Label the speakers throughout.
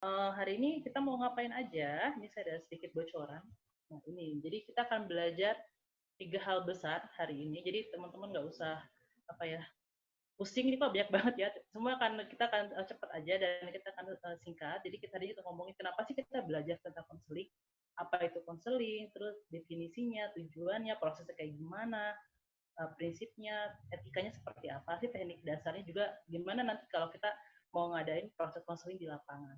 Speaker 1: Hari ini kita mau ngapain aja? Ini saya ada sedikit bocoran. Nah, ini. Jadi kita akan belajar 3 hal besar hari ini. Jadi teman-teman nggak usah apa ya pusing ini kok banyak banget ya. Semua akan kita akan cepat aja dan kita akan singkat. Jadi kita hari ini ngomongin kenapa sih kita belajar tentang konseling, apa itu konseling, terus definisinya, tujuannya, prosesnya kayak gimana, prinsipnya, etikanya seperti apa sih, teknik dasarnya juga gimana nanti kalau kita mau ngadain proses konseling di lapangan.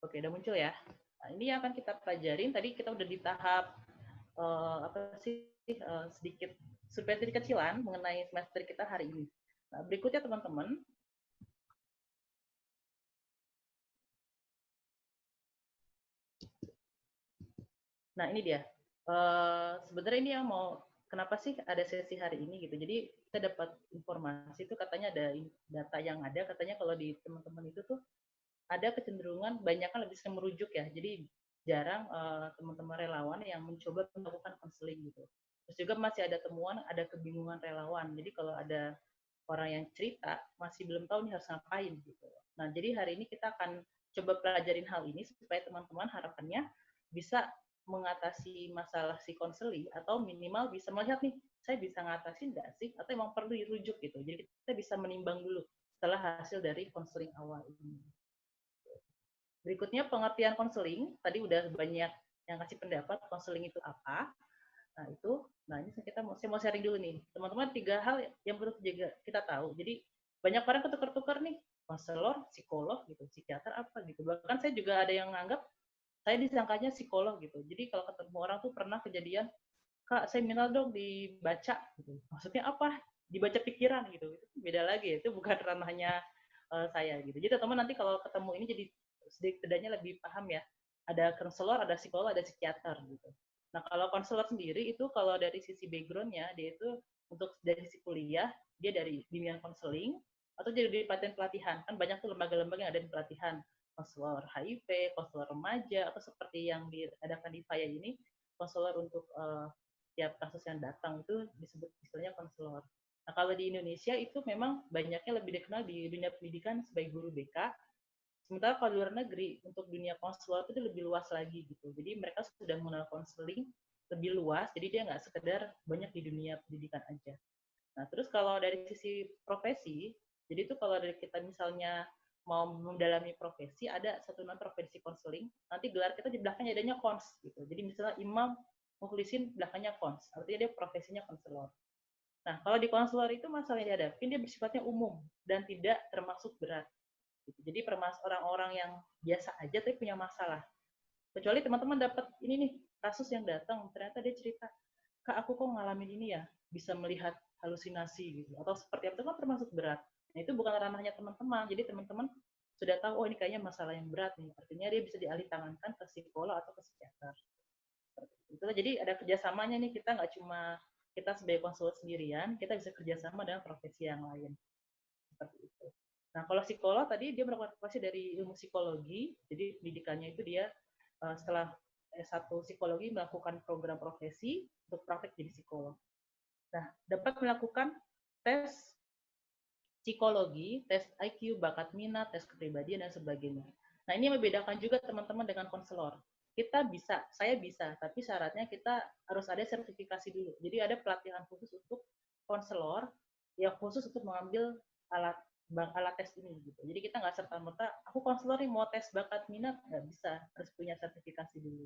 Speaker 1: Oke, udah muncul ya. Nah, ini yang akan kita pelajarin. Tadi kita udah di tahap apa sih sedikit survei kecilan mengenai semester kita hari ini. Nah, berikutnya teman-teman. Nah, ini dia. Sebenarnya ini yang mau kenapa sih ada sesi hari ini gitu. Jadi kita dapat informasi itu katanya ada data yang ada katanya kalau di teman-teman itu tuh ada kecenderungan banyak kan lebih sering merujuk ya. Jadi jarang teman-teman relawan yang mencoba melakukan konseling gitu. Terus juga masih ada temuan, ada kebingungan relawan. Jadi kalau ada orang yang cerita masih belum tahu nih harus ngapain gitu. Nah, jadi hari ini kita akan coba pelajarin hal ini supaya teman-teman harapannya bisa mengatasi masalah si konseli atau minimal bisa melihat nih saya bisa ngatasin nggak sih atau emang perlu dirujuk gitu. Jadi kita bisa menimbang dulu setelah hasil dari konseling awal ini. Berikutnya pengertian konseling. Tadi udah banyak yang kasih pendapat konseling itu apa. Nah itu, nah ini saya mau sharing dulu nih. Teman-teman 3 hal yang perlu juga kita tahu. Jadi banyak orang ketukar-tukar nih, konselor, psikolog gitu, psikiater apa gitu. Bahkan saya juga ada yang nganggap saya disangkanya psikolog gitu. Jadi kalau ketemu orang tuh pernah kejadian, Kak saya minta dong dibaca gitu. Maksudnya apa? Dibaca pikiran gitu. Itu beda lagi, itu bukan ranahnya saya gitu. Jadi teman-teman nanti kalau ketemu ini jadi setidaknya lebih paham ya. Ada konselor, ada psikolog, ada psikiater gitu. Nah kalau konselor sendiri itu kalau dari sisi backgroundnya dia itu untuk dari sisi kuliah dia dari bimbingan konseling atau jadi dari pelatihan kan banyak tuh lembaga-lembaga yang ada di pelatihan konselor HIV, konselor remaja atau seperti yang diadakan di FAYA ini konselor untuk tiap kasus yang datang itu disebut istilahnya konselor. Nah kalau di Indonesia itu memang banyaknya lebih dikenal di dunia pendidikan sebagai guru BK. Sementara kalau di luar negeri untuk dunia konselor itu lebih luas lagi gitu. Jadi mereka sudah mengenal konseling lebih luas. Jadi dia nggak sekedar banyak di dunia pendidikan aja. Nah terus kalau dari sisi profesi, jadi itu kalau dari kita misalnya mau mendalami profesi ada satu non profesi konseling. Nanti gelar kita di belakangnya adanya kons gitu. Jadi misalnya imam mukhlisin belakangnya kons, artinya dia profesinya konselor. Nah, kalau di konselor itu masalah yang dihadapi dia bersifatnya umum dan tidak termasuk berat. Gitu. Jadi orang-orang yang biasa aja tapi punya masalah. Kecuali teman-teman dapat ini nih kasus yang datang ternyata dia cerita, Kak aku kok ngalamin ini ya, bisa melihat halusinasi gitu atau seperti apa itu kan termasuk berat. Nah itu bukan ranahnya teman-teman. Jadi teman-teman sudah tahu oh ini kayaknya masalah yang berat nih. Artinya dia bisa dialih tangankan ke psikolog atau ke psikiater. Itulah jadi ada kerjasamanya nih kita nggak cuma kita sebagai konselor sendirian, kita bisa kerjasama dengan profesi yang lain seperti itu. Nah kalau psikolog tadi dia melakukan profesi dari ilmu psikologi, jadi pendidikannya itu dia setelah S1 psikologi melakukan program profesi untuk praktek jadi psikolog. Nah dapat melakukan tes psikologi, tes IQ, bakat minat, tes kepribadian dan sebagainya. Nah ini membedakan juga teman-teman dengan konselor. Kita bisa, saya bisa, tapi syaratnya kita harus ada sertifikasi dulu. Jadi ada pelatihan khusus untuk konselor yang khusus untuk mengambil alat alat tes ini gitu. Jadi kita nggak serta merta, aku konselor nih mau tes bakat minat nggak bisa, harus punya sertifikasi dulu.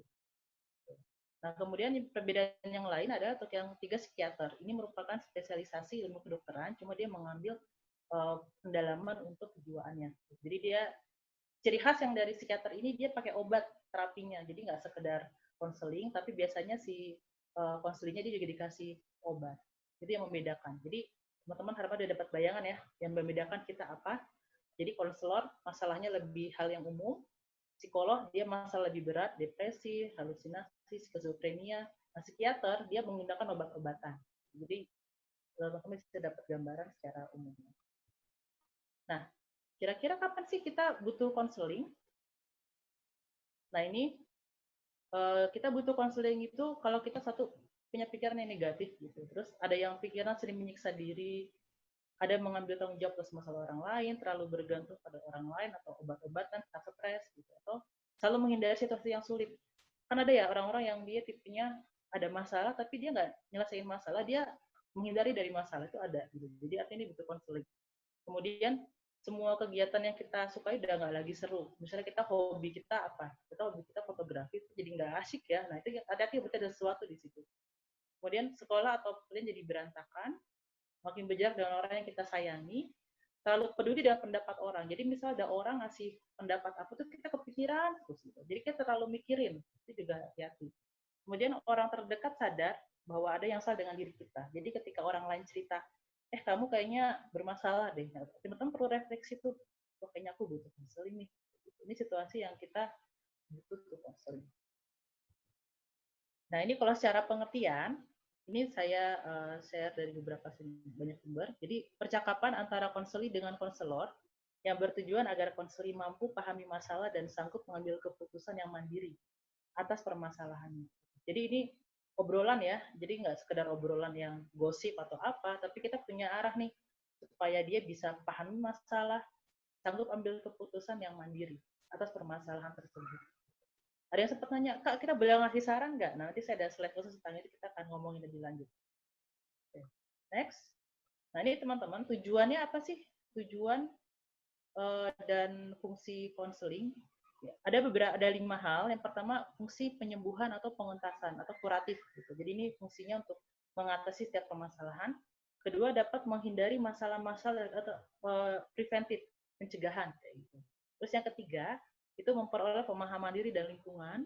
Speaker 1: Nah kemudian perbedaan yang lain adalah untuk yang 3 psikiater. Ini merupakan spesialisasi ilmu kedokteran, cuma dia mengambil pendalaman untuk kejiwaannya. Jadi dia ciri khas yang dari psikiater ini dia pakai obat terapinya. Jadi nggak sekedar konseling, tapi biasanya si konselingnya dia juga dikasih obat. Itu yang membedakan. Jadi teman-teman harapan udah dapat bayangan ya, yang membedakan kita apa. Jadi konselor masalahnya lebih hal yang umum, psikolog dia masalah lebih berat, depresi, halusinasi, skizofrenia. Nah, psikiater dia menggunakan obat-obatan. Jadi teman-teman bisa dapat gambaran secara umum. Nah, kira-kira kapan sih kita butuh konseling? Nah, ini kita butuh konseling itu kalau kita satu punya pikiran yang negatif gitu. Terus ada yang pikiran sering menyiksa diri, ada mengambil tanggung jawab atas masalah orang lain, terlalu bergantung pada orang lain atau obat-obatan, stres gitu, atau selalu menghindari situasi yang sulit. Kan ada ya orang-orang yang dia tipenya ada masalah tapi dia nggak nyelesain masalah, dia menghindari dari masalah, itu ada gitu. Jadi artinya ini butuh konseling. Kemudian semua kegiatan yang kita sukai udah nggak lagi seru. Misalnya kita hobi kita apa? Kita hobi kita fotografi, jadi nggak asik ya. Nah itu hati-hati, berarti ada sesuatu di situ. Kemudian sekolah atau kuliah jadi berantakan, makin berjarak dengan orang yang kita sayangi, terlalu peduli dengan pendapat orang. Jadi misal ada orang ngasih pendapat apa tuh kita kepikiran terus gitu. Jadi kita terlalu mikirin, itu juga hati-hati. Kemudian orang terdekat sadar bahwa ada yang salah dengan diri kita. Jadi ketika orang lain cerita, kamu kayaknya bermasalah deh. Teman-teman perlu refleksi tuh, kayaknya aku butuh konseling nih. Ini situasi yang kita butuh konseling. Nah ini kalau secara pengertian, ini saya share dari beberapa banyak sumber. Jadi percakapan antara konseli dengan konselor yang bertujuan agar konseli mampu pahami masalah dan sanggup mengambil keputusan yang mandiri atas permasalahannya. Jadi ini obrolan ya, jadi nggak sekedar obrolan yang gosip atau apa, tapi kita punya arah nih supaya dia bisa pahami masalah, sanggup ambil keputusan yang mandiri atas permasalahan tersebut. Ada yang sempat nanya, Kak, kita boleh ngasih saran nggak? Nah, nanti saya ada slide khusus tentang itu, kita akan ngomongin lebih lanjut. Oke. Next. Nah, ini teman-teman, tujuannya apa sih? Tujuan dan fungsi konseling. Ada 5 hal. Yang pertama, fungsi penyembuhan atau pengentasan atau kuratif. Gitu. Jadi ini fungsinya untuk mengatasi setiap permasalahan. Kedua, dapat menghindari masalah-masalah atau preventif, pencegahan. Kayak gitu. Terus yang ketiga, itu memperoleh pemahaman diri dan lingkungan.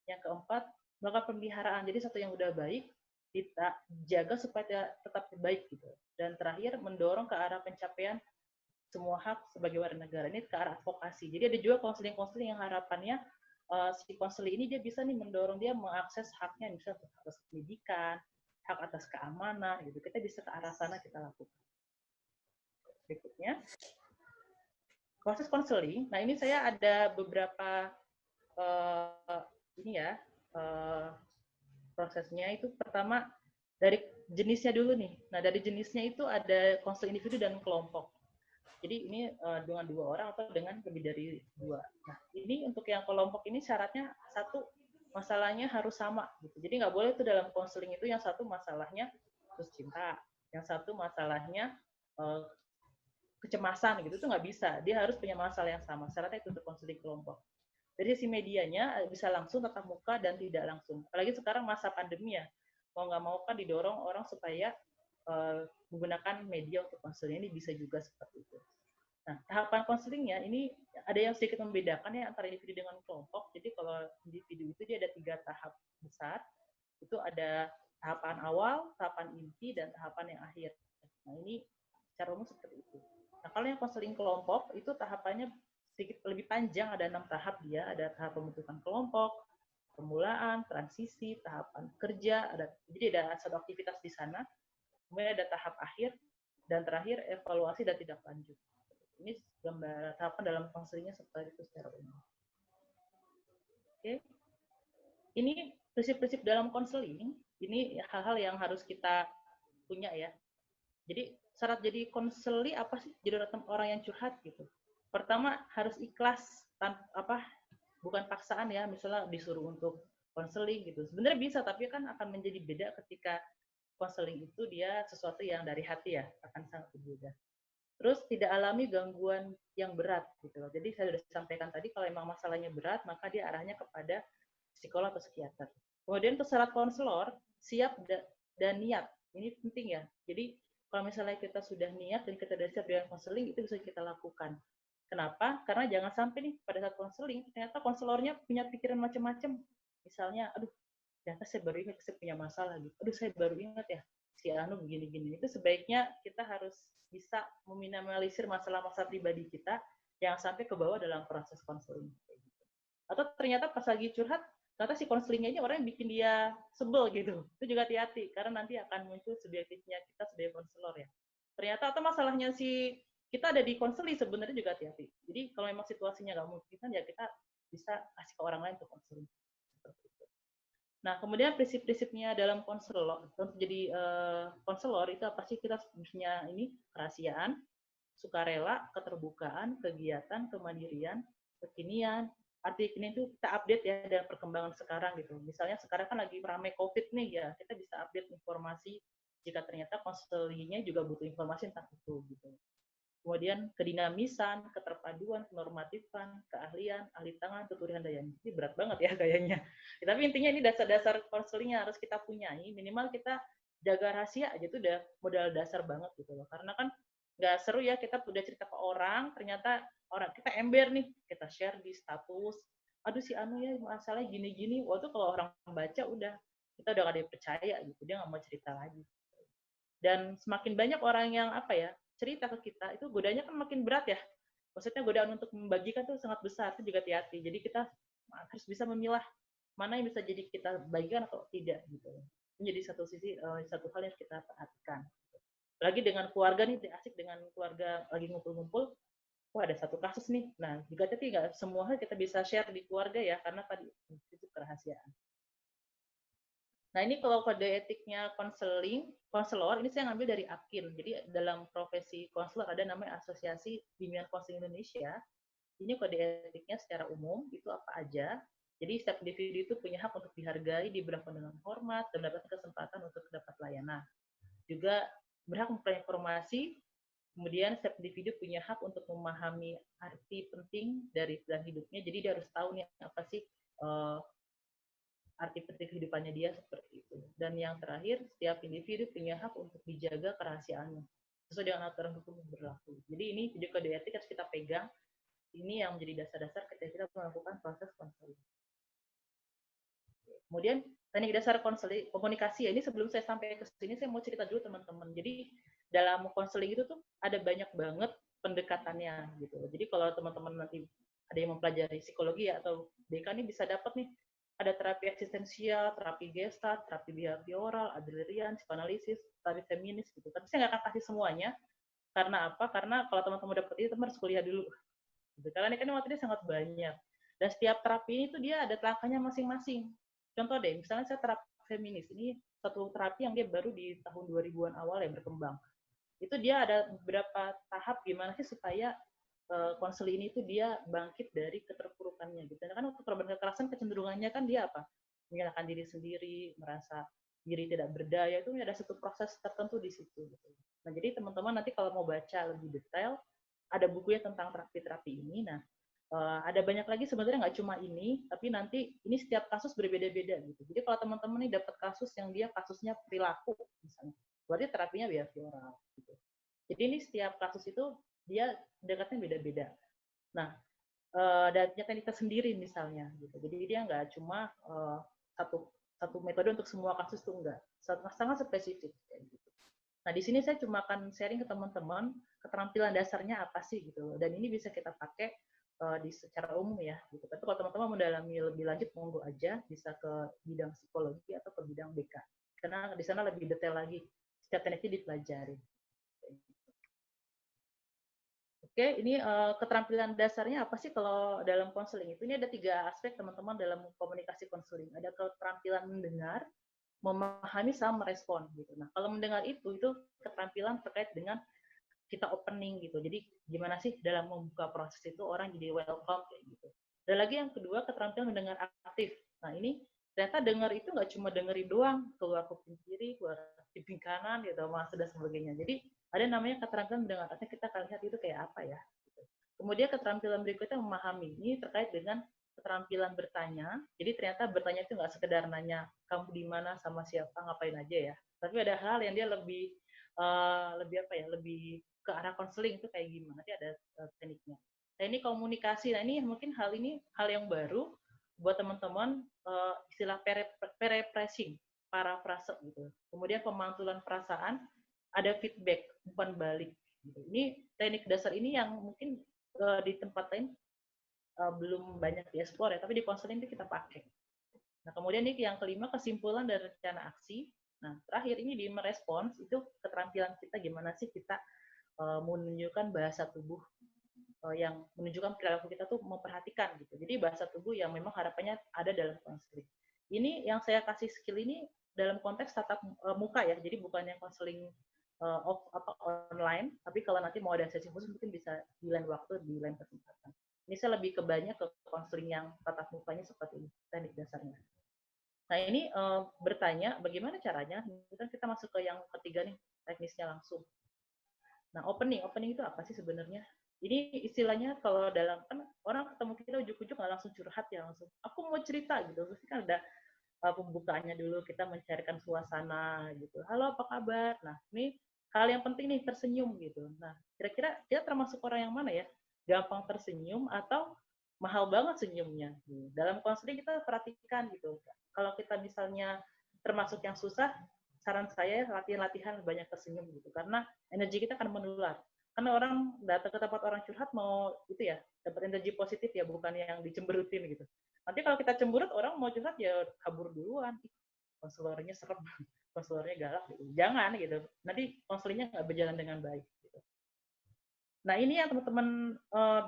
Speaker 1: Yang keempat, melakukan pemeliharaan. Jadi satu yang udah baik, kita jaga supaya tetap baik gitu. Dan terakhir, mendorong ke arah pencapaian semua hak sebagai warga negara, ini ke arah advokasi. Jadi ada juga konseling-konseling yang harapannya si konseling ini dia bisa nih mendorong dia mengakses haknya, misalnya hak atas pendidikan, hak atas keamanan gitu. Kita bisa ke arah sana kita lakukan. Berikutnya, proses konseling. Nah, ini saya ada beberapa ini ya prosesnya. Itu pertama dari jenisnya dulu nih. Nah, dari jenisnya itu ada konseling individu dan kelompok. Jadi ini dengan 2 orang atau dengan lebih dari 2. Nah, ini untuk yang kelompok ini syaratnya satu, masalahnya harus sama gitu. Jadi nggak boleh tuh dalam konseling itu yang satu masalahnya terus cinta, yang satu masalahnya kecemasan gitu, itu nggak bisa. Dia harus punya masalah yang sama. Syaratnya itu untuk konseling kelompok. Dari sisi medianya bisa langsung, tatap muka, dan tidak langsung. Apalagi sekarang masa pandemi ya, mau nggak mau kan didorong orang supaya menggunakan media untuk konseling, ini bisa juga seperti itu. Nah, tahapan konselingnya ini ada yang sedikit membedakan ya antara individu dengan kelompok. Jadi kalau individu itu dia ada 3 tahap besar. Itu ada tahapan awal, tahapan inti, dan tahapan yang akhir. Nah, ini secara umum seperti itu. Nah, kalau yang konseling kelompok itu tahapannya sedikit lebih panjang, ada 6 tahap dia. Ada tahap pembentukan kelompok, permulaan, transisi, tahapan kerja, jadi ada satu aktivitas di sana. Kemudian ada tahap akhir, dan terakhir evaluasi dan tindak lanjut. Ini gambar tahapan dalam konselingnya seperti itu secara umum. Oke. Ini prinsip-prinsip dalam konseling, ini hal-hal yang harus kita punya ya. Jadi syarat jadi konseli apa sih? Jadi orang yang curhat gitu. Pertama harus ikhlas, bukan paksaan ya, misalnya disuruh untuk konseling gitu. Sebenarnya bisa, tapi kan akan menjadi beda ketika konseling itu dia sesuatu yang dari hati ya, akan sangat berbeda. Terus tidak alami gangguan yang berat gitu loh. Jadi saya sudah sampaikan tadi kalau memang masalahnya berat, maka dia arahnya kepada psikolog atau psikiater. Kemudian untuk syarat konselor, siap dan niat. Ini penting ya. Jadi kalau misalnya kita sudah niat dan kita sudah siap dengan konseling, itu bisa kita lakukan. Kenapa? Karena jangan sampai nih pada saat konseling, ternyata konselornya punya pikiran macam-macam. Misalnya, aduh, ternyata saya baru ingat saya punya masalah gitu. Aduh, saya baru ingat ya, si Anu begini-gini. Itu sebaiknya kita harus bisa meminimalisir masalah-masalah pribadi kita yang sampai ke bawah dalam proses konseling. Atau ternyata pas lagi curhat, ternyata si konselingnya ini orang yang bikin dia sebel gitu. Itu juga hati-hati, karena nanti akan muncul subjektifnya kita sebagai konselor ya. Ternyata atau masalahnya si kita ada di konseling sebenarnya juga hati-hati. Jadi kalau memang situasinya nggak mungkin ya kita bisa kasih ke orang lain untuk konseling. Nah, kemudian prinsip-prinsipnya dalam konselor, untuk jadi konselor itu apa sih? Kita punya ini kerahasiaan, sukarela, keterbukaan, kegiatan, kemandirian, kekinian. Arti kini itu kita update ya dengan perkembangan sekarang gitu. Misalnya sekarang kan lagi ramai COVID nih ya, kita bisa update informasi jika ternyata konselingnya juga butuh informasi tentang itu gitu. Kemudian kedinamisan, keterpaduan, kenormatifan, keahlian, ahli tangan, keturunan daya. Ini berat banget ya kayaknya. Ya, tapi intinya ini dasar-dasar konseling yang harus kita punyai. Minimal kita jaga rahasia aja itu udah modal dasar banget gitu loh. Karena kan nggak seru ya kita udah cerita ke orang, ternyata orang kita ember nih, kita share di status. Aduh si Anu ya masalahnya gini-gini. Waktu kalau orang baca udah kita udah gak ada yang percaya gitu, dia nggak mau cerita lagi. Dan semakin banyak orang yang apa ya cerita ke kita, itu godanya kan makin berat ya. Maksudnya godaan untuk membagikan tuh sangat besar, itu juga hati-hati. Jadi kita harus bisa memilah mana yang bisa jadi kita bagikan atau tidak gitu. Menjadi satu sisi satu hal yang kita perhatikan. Lagi dengan keluarga nih, asik dengan keluarga lagi ngumpul-ngumpul, wah ada satu kasus nih. Nah, juga tapi nggak semua hal kita bisa share di keluarga ya, karena tadi itu kerahasiaan. Nah, ini kalau kode etiknya konselor, ini saya ngambil dari AKIN. Jadi dalam profesi konselor ada namanya Asosiasi Bimbingan Konseling Indonesia. Ini kode etiknya secara umum, itu apa aja. Jadi setiap individu itu punya hak untuk dihargai, diperlakukan dengan hormat, dan mendapatkan kesempatan untuk dapat layanan. Juga berhak memperoleh informasi, kemudian setiap individu punya hak untuk memahami arti penting dari jalan hidupnya. Jadi dia harus tahu nih apa sih arti penting kehidupannya dia seperti itu. Dan yang terakhir, setiap individu punya hak untuk dijaga kerahasiaannya sesuai dengan aturan hukum yang berlaku. Jadi ini video kode etik harus kita pegang. Ini yang menjadi dasar-dasar ketika kita melakukan proses konseling. Kemudian teknik dasar konseling komunikasi ya, ini sebelum saya sampai ke sini saya mau cerita dulu teman-teman. Jadi dalam konseling itu tuh ada banyak banget pendekatannya gitu. Jadi kalau teman-teman nanti ada yang mempelajari psikologi ya, atau BK ini bisa dapat nih ada terapi eksistensial, terapi gestalt, terapi behavioral, Adlerian, psikanalisis, terapi feminis gitu. Tapi saya nggak akan kasih semuanya. Karena apa? Karena kalau teman-teman dapat itu, teman harus kuliah dulu. Gitu. Karena ini kan materinya sangat banyak. Dan setiap terapi ini tuh dia ada langkahnya masing-masing. Contoh deh, misalnya saya terapi feminis. Ini satu terapi yang dia baru di tahun 2000-an awal ya berkembang. Itu dia ada beberapa tahap gimana sih supaya konseling ini tuh dia bangkit dari keterpurukannya gitu. Karena kan untuk korban kekerasan kecenderungannya kan dia apa? Menyalahkan diri sendiri, merasa diri tidak berdaya, itu ada satu proses tertentu di situ. Gitu. Nah, jadi teman-teman nanti kalau mau baca lebih detail, ada bukunya tentang terapi-terapi ini. Nah, ada banyak lagi sebenarnya nggak cuma ini, tapi nanti ini setiap kasus berbeda-beda gitu. Jadi kalau teman-teman nih dapat kasus yang dia kasusnya perilaku misalnya, berarti terapinya behavioral gitu. Jadi ini setiap kasus itu dia dekatnya beda-beda. Nah, dan teknik sendiri misalnya gitu. Jadi dia nggak cuma satu metode untuk semua kasus tuh enggak, sangat spesifik kayak gitu. Nah, di sini saya cuma akan sharing ke teman-teman keterampilan dasarnya apa sih gitu. Dan ini bisa kita pakai di secara umum ya gitu. Tapi kalau teman-teman mendalami lebih lanjut monggo aja bisa ke bidang psikologi atau ke bidang BK. Karena di sana lebih detail lagi setiap tekniknya dipelajari. Oke, ini keterampilan dasarnya apa sih kalau dalam konseling itu? Ini ada 3 aspek teman-teman dalam komunikasi konseling. Ada keterampilan mendengar, memahami, sama merespon gitu. Nah, kalau mendengar itu keterampilan terkait dengan kita opening gitu. Jadi gimana sih dalam membuka proses itu orang jadi welcome kayak gitu. Dan lagi yang kedua keterampilan mendengar aktif. Nah, ini ternyata dengar itu nggak cuma dengerin doang, keluar kuping kiri, keluar kuping kanan gitu, dan sebagainya. Jadi ada namanya keterampilan mendengar aktif, kita akan lihat itu kayak apa ya. Kemudian keterampilan berikutnya memahami. Ini terkait dengan keterampilan bertanya. Jadi ternyata bertanya itu nggak sekedar nanya kamu di mana, sama siapa, ngapain aja ya. Tapi ada hal yang dia lebih lebih ke arah konseling itu kayak gimana. Nanti ada tekniknya. Nah, ini komunikasi. Nah, ini mungkin hal yang baru buat teman-teman, istilah perepressing, parafrase gitu. Kemudian pemantulan perasaan, ada feedback, umpan balik. Gitu. Ini teknik dasar ini yang mungkin di tempat lain belum banyak dieksplor ya, tapi di konseling itu kita pakai. Nah, kemudian ini yang kelima, kesimpulan dari rencana aksi. Nah, terakhir ini di merespons, itu keterampilan kita gimana sih kita menunjukkan bahasa tubuh yang menunjukkan perilaku kita tuh memperhatikan gitu. Jadi bahasa tubuh yang memang harapannya ada dalam konseling. ini yang saya kasih skill ini dalam konteks tatap muka ya, jadi bukan yang konseling online, tapi kalau nanti mau ada sesi khusus mungkin bisa di lain waktu, di lain kesempatan. Ini saya lebih ke banyak ke konseling yang tatap mukanya seperti ini, teknik dasarnya. Nah ini bertanya bagaimana caranya, kan kita masuk ke yang ketiga nih, teknisnya langsung. Nah opening itu apa sih sebenarnya? Ini istilahnya kalau dalam, kan orang ketemu kita ujuk-ujuk nggak langsung curhat ya, langsung aku mau cerita gitu, pasti kan ada pembukaannya dulu, kita mencarikan suasana gitu. Halo apa kabar? Nah ini hal yang penting nih, tersenyum gitu. Nah kira-kira dia termasuk orang yang mana ya? Gampang tersenyum atau mahal banget senyumnya? Dalam konseling kita perhatikan gitu. Kalau kita misalnya termasuk yang susah, saran saya latihan-latihan banyak tersenyum gitu. Karena energi kita akan menular. Karena orang datang ke tempat orang curhat mau itu ya, dapat energi positif ya, bukan yang dicemberutin gitu. Nanti kalau kita cemberut, orang mau curhat ya kabur duluan. Konselornya serem, konselornya galak gitu. Jangan gitu. Nanti konselingnya nggak berjalan dengan baik. Gitu. Nah ini yang teman-teman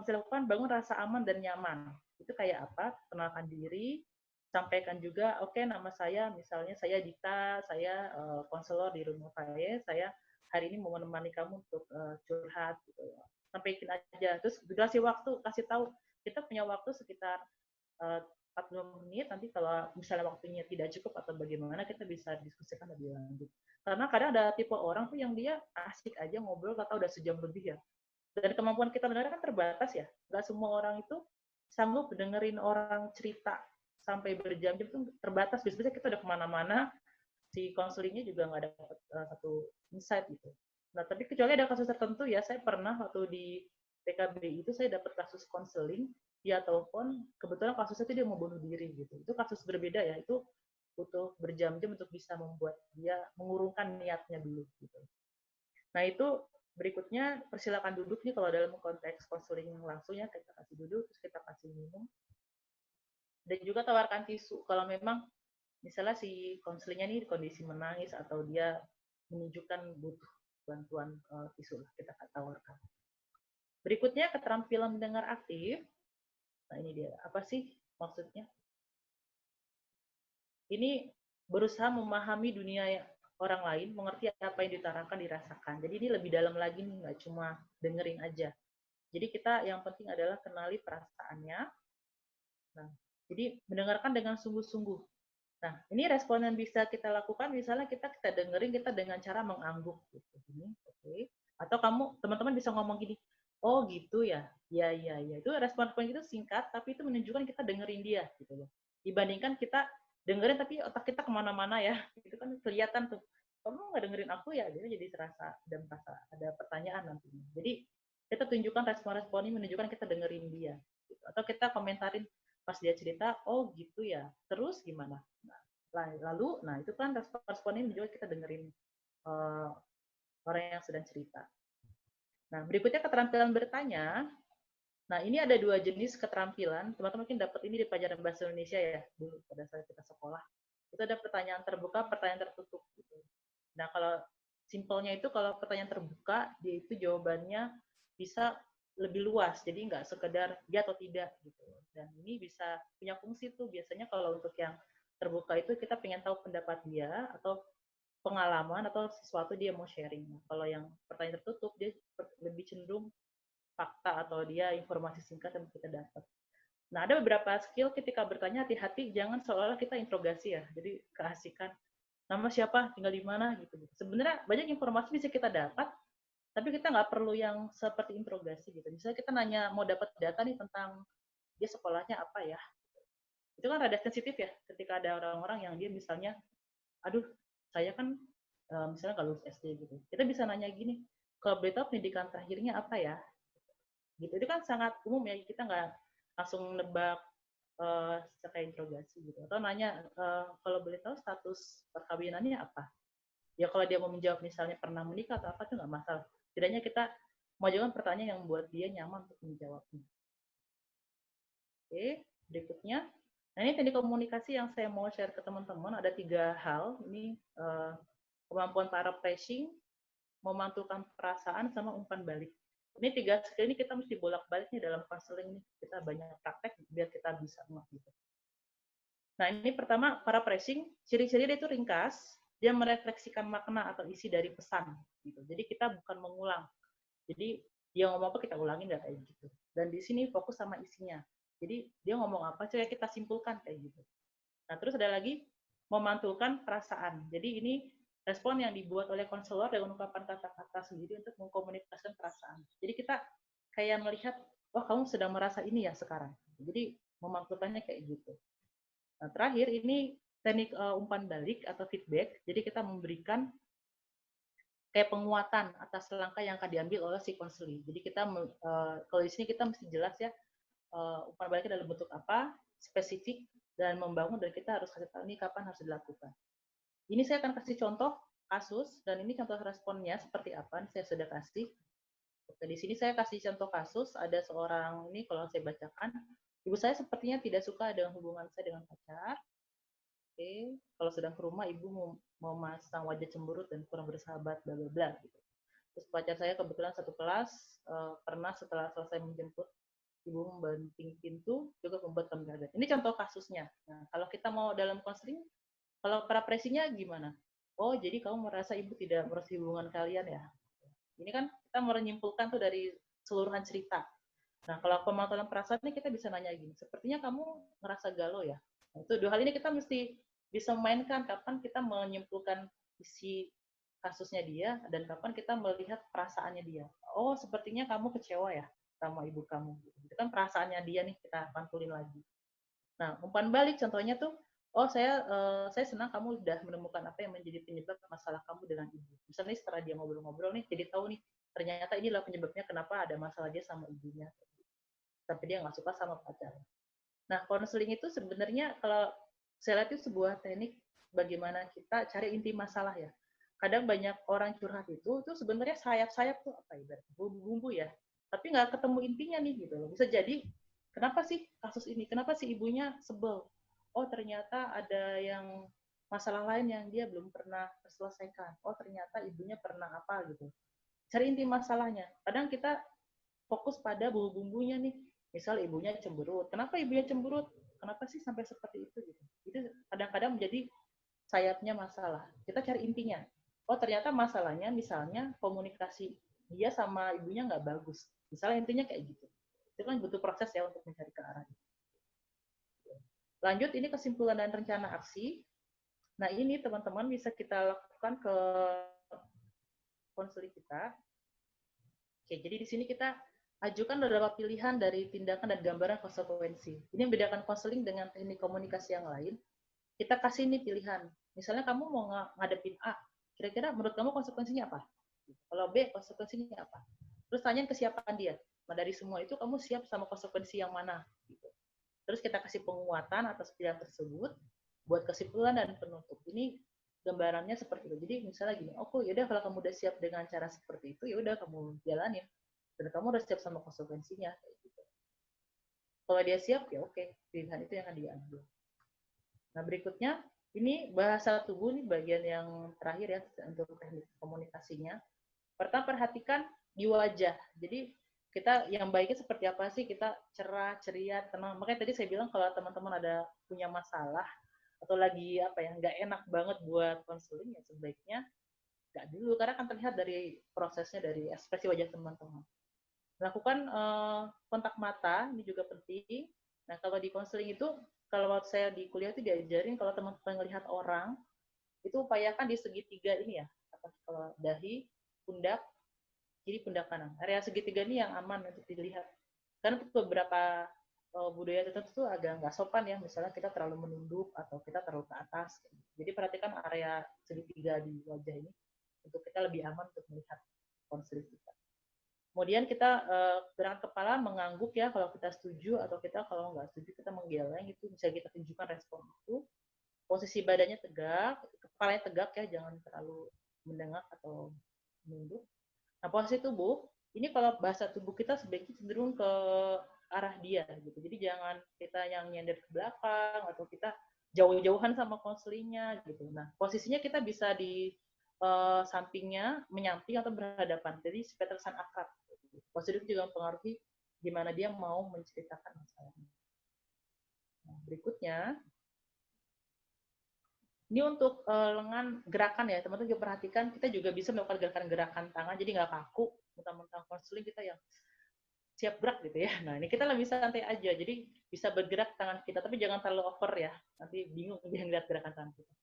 Speaker 1: bisa lakukan, bangun rasa aman dan nyaman. Itu kayak apa? Kenalkan diri, sampaikan juga, oke nama saya, misalnya saya Dita, saya konselor di rumah saya hari ini mau menemani kamu untuk curhat. Gitu. Sampaikan aja. Terus durasi waktu, kasih tahu, kita punya waktu sekitar 40 menit, nanti kalau misalnya waktunya tidak cukup atau bagaimana, kita bisa diskusikan lebih lanjut. Karena kadang ada tipe orang tuh yang dia asik aja ngobrol, atau udah sejam lebih ya. Dan kemampuan kita mendengar kan terbatas ya. Nggak semua orang itu sanggup dengerin orang cerita sampai berjam-jam, itu terbatas. Biasanya kita udah kemana-mana, si konselingnya juga nggak dapat satu insight gitu. Nah, tapi kecuali ada kasus tertentu ya, saya pernah waktu di PKB itu saya dapat kasus konseling via telepon, kebetulan kasusnya itu dia mau bunuh diri gitu. Itu kasus berbeda ya, itu butuh berjam-jam untuk bisa membuat dia mengurungkan niatnya dulu gitu. Nah, itu berikutnya persilakan duduk nih kalau dalam konteks konseling langsung ya, kita kasih duduk, terus kita kasih minum. Dan juga tawarkan tisu kalau memang misalnya si konselingnya nih kondisi menangis atau dia menunjukkan butuh bantuan tisu lah, kita tawarkan. Berikutnya keterampilan mendengar aktif. Nah ini dia, apa sih maksudnya? Ini berusaha memahami dunia orang lain, mengerti apa yang diutarakan, dirasakan. Jadi ini lebih dalam lagi nih, nggak cuma dengerin aja. Jadi kita yang penting adalah kenali perasaannya. Nah, jadi mendengarkan dengan sungguh-sungguh. Nah, ini respon yang bisa kita lakukan, misalnya kita dengerin, kita dengan cara mengangguk gitu. Oke. Atau teman-teman bisa ngomong gini, oh gitu ya, ya. Itu respon itu singkat, tapi itu menunjukkan kita dengerin dia gitu loh. Dibandingkan kita dengerin tapi otak kita kemana-mana ya, itu kan kelihatan tuh. Kamu nggak dengerin aku ya, jadi terasa dan merasa ada pertanyaan nantinya. Jadi kita tunjukkan respon-respon ini menunjukkan kita dengerin dia. Gitu. Atau kita komentarin pas dia cerita, oh gitu ya, terus gimana? Lalu, nah itu kan respon ini juga kita dengerin orang yang sedang cerita. Nah, berikutnya keterampilan bertanya. Nah, ini ada dua jenis keterampilan. Teman-teman mungkin dapat ini di pelajaran bahasa Indonesia ya, dulu pada saat kita sekolah. Itu ada pertanyaan terbuka, pertanyaan tertutup. Gitu. Nah, kalau simpelnya itu kalau pertanyaan terbuka, dia itu jawabannya bisa lebih luas. Jadi nggak sekedar ya atau tidak gitu. Dan ini bisa punya fungsi tuh biasanya kalau untuk yang terbuka itu kita pengen tahu pendapat dia atau pengalaman atau sesuatu dia mau sharing. Nah, kalau yang pertanyaan tertutup dia lebih cenderung fakta atau dia informasi singkat yang kita dapat. Nah, ada beberapa skill ketika bertanya, hati-hati jangan seolah-olah kita interogasi ya. Jadi keasikan nama siapa, tinggal di mana gitu. Sebenarnya banyak informasi bisa kita dapat, tapi kita nggak perlu yang seperti interogasi gitu. Misalnya kita nanya mau dapat data nih tentang dia sekolahnya apa ya. Itu kan rada sensitif ya ketika ada orang-orang yang dia misalnya, aduh saya kan misalnya kalau lulus SD gitu. Kita bisa nanya gini, kalau boleh tahu pendidikan terakhirnya apa ya? Gitu. Itu kan sangat umum ya, kita nggak langsung nebak secara interogasi gitu. Atau nanya, kalau boleh tahu status perkawinannya apa? Ya kalau dia mau menjawab misalnya pernah menikah atau apa, itu nggak masalah. Setidaknya kita mengajukan pertanyaan yang membuat dia nyaman untuk menjawabnya. Oke, berikutnya. Nah ini teknik komunikasi yang saya mau share ke teman-teman, ada 3 hal. Ini kemampuan paraphrasing, memantulkan perasaan, sama umpan balik. Ini 3 skill ini kita mesti bolak-balik nih dalam konseling nih. Kita banyak praktek biar kita bisa ngeh gitu. Nah, ini pertama, paraphrasing, ciri-ciri dia itu ringkas, dia merefleksikan makna atau isi dari pesan. Gitu. Jadi kita bukan mengulang. Jadi dia ngomong apa kita ulangin nggak kayak gitu. Dan di sini fokus sama isinya. Jadi dia ngomong apa, coba kita simpulkan kayak gitu. Nah, terus ada lagi memantulkan perasaan. Jadi ini respon yang dibuat oleh konselor dengan ungkapan kata-kata sendiri untuk mengkomunikasikan perasaan. Jadi kita kayak melihat, oh kamu sedang merasa ini ya sekarang. Jadi memantulkannya kayak gitu. Nah, terakhir ini teknik umpan balik atau feedback. Jadi kita memberikan kayak penguatan atas langkah yang akan diambil oleh si konseling. Jadi kita kalau di sini kita mesti jelas ya umpan baliknya dalam bentuk apa, spesifik dan membangun, dan kita harus kasih tahu ini kapan harus dilakukan. Ini saya akan kasih contoh kasus dan ini contoh responnya seperti apa. Ini saya sudah kasih. Oke, di sini saya kasih contoh kasus. Ada seorang ini kalau saya bacakan, ibu saya sepertinya tidak suka dengan hubungan saya dengan pacar. Oke, kalau sedang ke rumah ibu mau memasang wajah cemberut dan kurang bersahabat, bla bla bla gitu. Terus pacar saya kebetulan satu kelas, pernah setelah selesai menjemput ibu membanting pintu juga membuat kami kaget. Ini contoh kasusnya. Nah, kalau kita mau dalam konseling, kalau paraphrasingnya gimana? Oh, jadi kamu merasa ibu tidak merestui hubungan kalian ya? Ini kan kita mau menyimpulkan tuh dari keseluruhan cerita. Nah, kalau pemantauan perasaan ini kita bisa nanya gini, sepertinya kamu ngerasa galau ya? Nah, itu dua hal ini kita mesti bisa memainkan kapan kita menyimpulkan isi kasusnya dia dan kapan kita melihat perasaannya dia. Oh, sepertinya kamu kecewa ya sama ibu kamu. Itu kan perasaannya dia nih, kita pantulin lagi. Nah, umpan balik contohnya tuh, oh saya senang kamu udah menemukan apa yang menjadi penyebab masalah kamu dengan ibu. Misalnya setelah dia ngobrol-ngobrol nih, jadi tahu nih, ternyata inilah penyebabnya kenapa ada masalah dia sama ibunya. Tapi dia nggak suka sama pacarnya. Nah, konseling itu sebenarnya kalau saya lihat itu sebuah teknik bagaimana kita cari inti masalah ya. Kadang banyak orang curhat itu sebenarnya sayap-sayap tuh apa ya, bumbu-bumbu ya. Tapi nggak ketemu intinya nih gitu loh. Bisa jadi kenapa sih kasus ini? Kenapa sih ibunya sebel? Oh ternyata ada yang masalah lain yang dia belum pernah terselesaikan. Oh ternyata ibunya pernah apa gitu. Cari inti masalahnya. Kadang kita fokus pada bumbu-bumbunya nih. Misal ibunya cemberut. Kenapa ibunya cemberut? Kenapa sih sampai seperti itu gitu? Itu kadang-kadang menjadi sayapnya masalah. Kita cari intinya. Oh ternyata masalahnya misalnya komunikasi dia sama ibunya nggak bagus. Misalnya intinya kayak gitu. Itu kan butuh proses ya untuk mencari ke arah. Lanjut ini kesimpulan dan rencana aksi. Nah ini teman-teman bisa kita lakukan ke konseling kita. Oke, jadi di sini kita ajukan beberapa pilihan dari tindakan dan gambaran konsekuensi. Ini membedakan konseling dengan teknik komunikasi yang lain. Kita kasih ini pilihan. Misalnya kamu mau ngadepin A, kira-kira menurut kamu konsekuensinya apa? Kalau B, konsekuensinya apa? Terus tanyain kesiapan dia. Nah, dari semua itu kamu siap sama konsekuensi yang mana? Terus kita kasih penguatan atas pilihan tersebut buat kesimpulan dan penutup. Ini gambarannya seperti itu. Jadi misalnya gini, oh yaudah kalau kamu udah siap dengan cara seperti itu, ya udah kamu jalanin. Dan kamu udah siap sama konsekuensinya. Gitu. Kalau dia siap, ya oke, pilihan itu yang akan diambil. Nah berikutnya, ini bahasa tubuh nih bagian yang terakhir ya untuk teknik komunikasinya. Pertama perhatikan di wajah. Jadi kita yang baiknya seperti apa sih, kita cerah, ceria, tenang. Makanya tadi saya bilang kalau teman-teman ada punya masalah atau lagi apa ya nggak enak banget buat konseling ya sebaiknya nggak dulu karena akan terlihat dari prosesnya dari ekspresi wajah teman-teman. Lakukan kontak mata ini juga penting. Nah kalau di konseling itu kalau waktu saya di kuliah itu diajarin kalau teman-teman melihat orang itu upayakan di segitiga ini ya, kalau dahi, pundak, kiri, pundak kanan. Area segitiga ini yang aman untuk dilihat. Karena beberapa budaya tertentu tuh agak nggak sopan ya, misalnya kita terlalu menunduk atau kita terlalu ke atas. Jadi perhatikan area segitiga di wajah ini untuk kita lebih aman untuk melihat konflik kita. Kemudian kita gerakan kepala mengangguk ya kalau kita setuju atau kita kalau nggak setuju kita menggeleng itu bisa kita tunjukkan respon itu. Posisi badannya tegak, kepalanya tegak ya, jangan terlalu mendengak atau menunduk. Nah, posisi tubuh, ini kalau bahasa tubuh kita sebaiknya cenderung ke arah dia gitu. Jadi jangan kita yang nyender ke belakang atau kita jauh-jauhan sama konselingnya gitu. Nah, posisinya kita bisa di sampingnya, menyamping atau berhadapan. Jadi supaya terkesan akrab. Posisi itu juga mempengaruhi gimana dia mau menceritakan masalahnya. Nah, berikutnya Ini untuk lengan gerakan ya, teman-teman juga perhatikan, kita juga bisa melakukan gerakan-gerakan tangan, jadi nggak kaku, mentang-mentang konseling kita yang siap gerak gitu ya. Nah, ini kita lebih santai aja, jadi bisa bergerak tangan kita, tapi jangan terlalu over ya, nanti bingung jangan lihat gerakan tangan kita.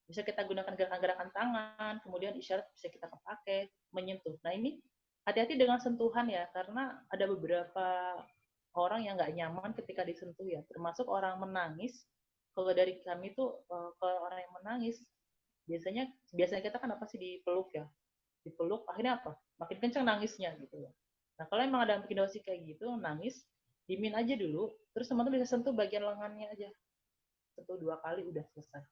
Speaker 1: Bisa kita gunakan gerakan-gerakan tangan, kemudian isyarat bisa kita pakai, menyentuh. Nah, ini hati-hati dengan sentuhan ya, karena ada beberapa orang yang nggak nyaman ketika disentuh ya, termasuk orang menangis. Kalau dari kami tuh kalau orang yang menangis biasanya biasanya kita kan apa sih dipeluk ya, dipeluk akhirnya apa makin kencang nangisnya gitu ya. Nah kalau emang ada situasi kayak gitu nangis, dimin aja dulu, terus teman-teman bisa sentuh bagian lengannya aja, sentuh 2 kali udah selesai.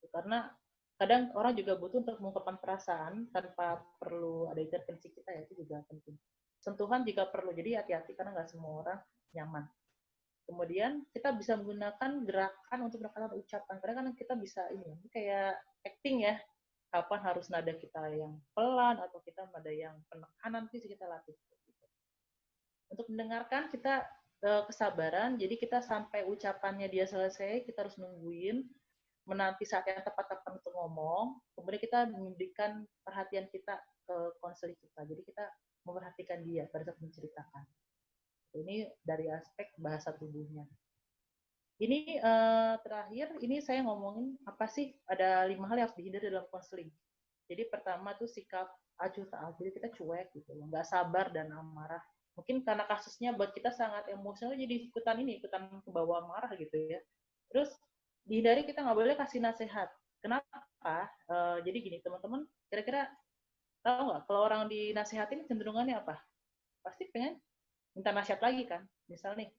Speaker 1: Karena kadang orang juga butuh untuk mengungkapkan perasaan tanpa perlu ada intervensi kita ya, itu juga penting. Sentuhan jika perlu, jadi hati-hati karena nggak semua orang nyaman. Kemudian kita bisa menggunakan gerakan untuk melakukan ucapan, karena kan kita bisa ini kayak acting ya, kapan harus nada kita yang pelan atau kita nada yang penekanan itu kita latih. Untuk mendengarkan kita kesabaran, jadi kita sampai ucapannya dia selesai, kita harus nungguin, menanti saat yang tepat-tepat untuk ngomong, kemudian kita memberikan perhatian kita ke konseling kita, jadi kita memperhatikan dia pada saat menceritakan. Ini dari aspek bahasa tubuhnya. Ini terakhir, ini saya ngomongin apa sih, ada 5 hal yang harus dihindari dalam konseling. Jadi pertama tuh sikap acuh tak acuh, jadi kita cuek gitu, nggak sabar dan amarah. Mungkin karena kasusnya buat kita sangat emosional, jadi ikutan ke bawah marah gitu ya. Terus dihindari, kita nggak boleh kasih nasihat. Kenapa? Jadi gini teman-teman, kira-kira tahu nggak kalau orang dinasihatin cenderungannya apa? Pasti pengen minta nasihat lagi kan. Misal nih,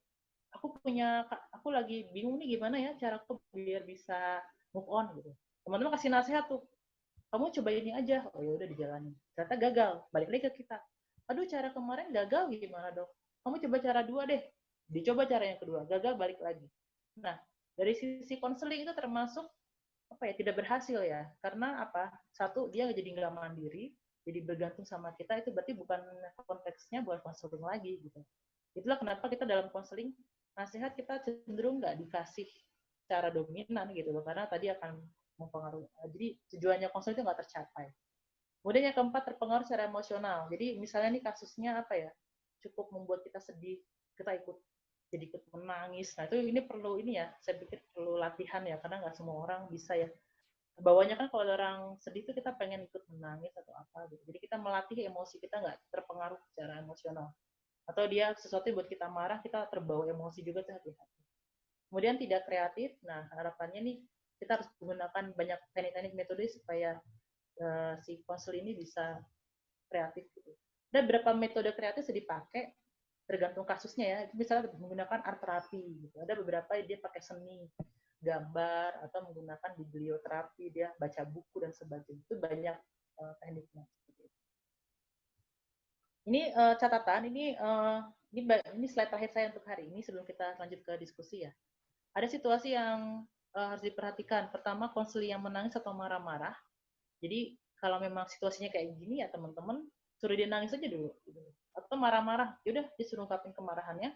Speaker 1: aku lagi bingung nih gimana ya cara aku biar bisa move on gitu. Teman-teman kasih nasihat tuh, kamu coba ini aja, oh ya udah dijalanin, ternyata gagal, balik lagi ke kita, aduh cara kemarin gagal gimana dok, kamu coba cara 2 deh, dicoba cara yang kedua, gagal, balik lagi. Nah dari sisi konseling itu termasuk apa ya, tidak berhasil ya, karena apa, satu dia jadi nggak mandiri, jadi bergantung sama kita, itu berarti bukan konteksnya buat konseling lagi gitu. Itulah kenapa kita dalam konseling nasihat kita cenderung nggak dikasih cara dominan gitu loh, karena tadi akan mempengaruhi, jadi tujuannya konseling itu nggak tercapai. Kemudian yang keempat, terpengaruh secara emosional. Jadi misalnya nih kasusnya apa ya, cukup membuat kita sedih, kita jadi ikut menangis. Nah itu ini perlu ini ya, saya pikir perlu latihan ya, karena nggak semua orang bisa ya. Bawahnya kan kalau orang sedih itu kita pengen ikut menangis atau apa gitu. Jadi kita melatih emosi kita nggak terpengaruh secara emosional. Atau dia sesuatu yang buat kita marah, kita terbawa emosi juga tuh, hati-hati. Kemudian tidak kreatif. Nah harapannya nih kita harus menggunakan banyak teknik-teknik metode supaya si konselor ini bisa kreatif gitu. Ada beberapa metode kreatif yang dipakai tergantung kasusnya ya. Misalnya menggunakan art terapi gitu. Ada beberapa dia pakai seni, gambar, atau menggunakan biblioterapi, dia baca buku dan sebagainya. Itu banyak tekniknya. Ini catatan, ini slide terakhir saya untuk hari ini sebelum kita lanjut ke diskusi ya. Ada situasi yang harus diperhatikan. Pertama, konseling yang menangis atau marah-marah. Jadi kalau memang situasinya kayak gini ya teman-teman suruh dia nangis aja dulu. Atau marah-marah, yaudah disuruh ungkapin kemarahannya.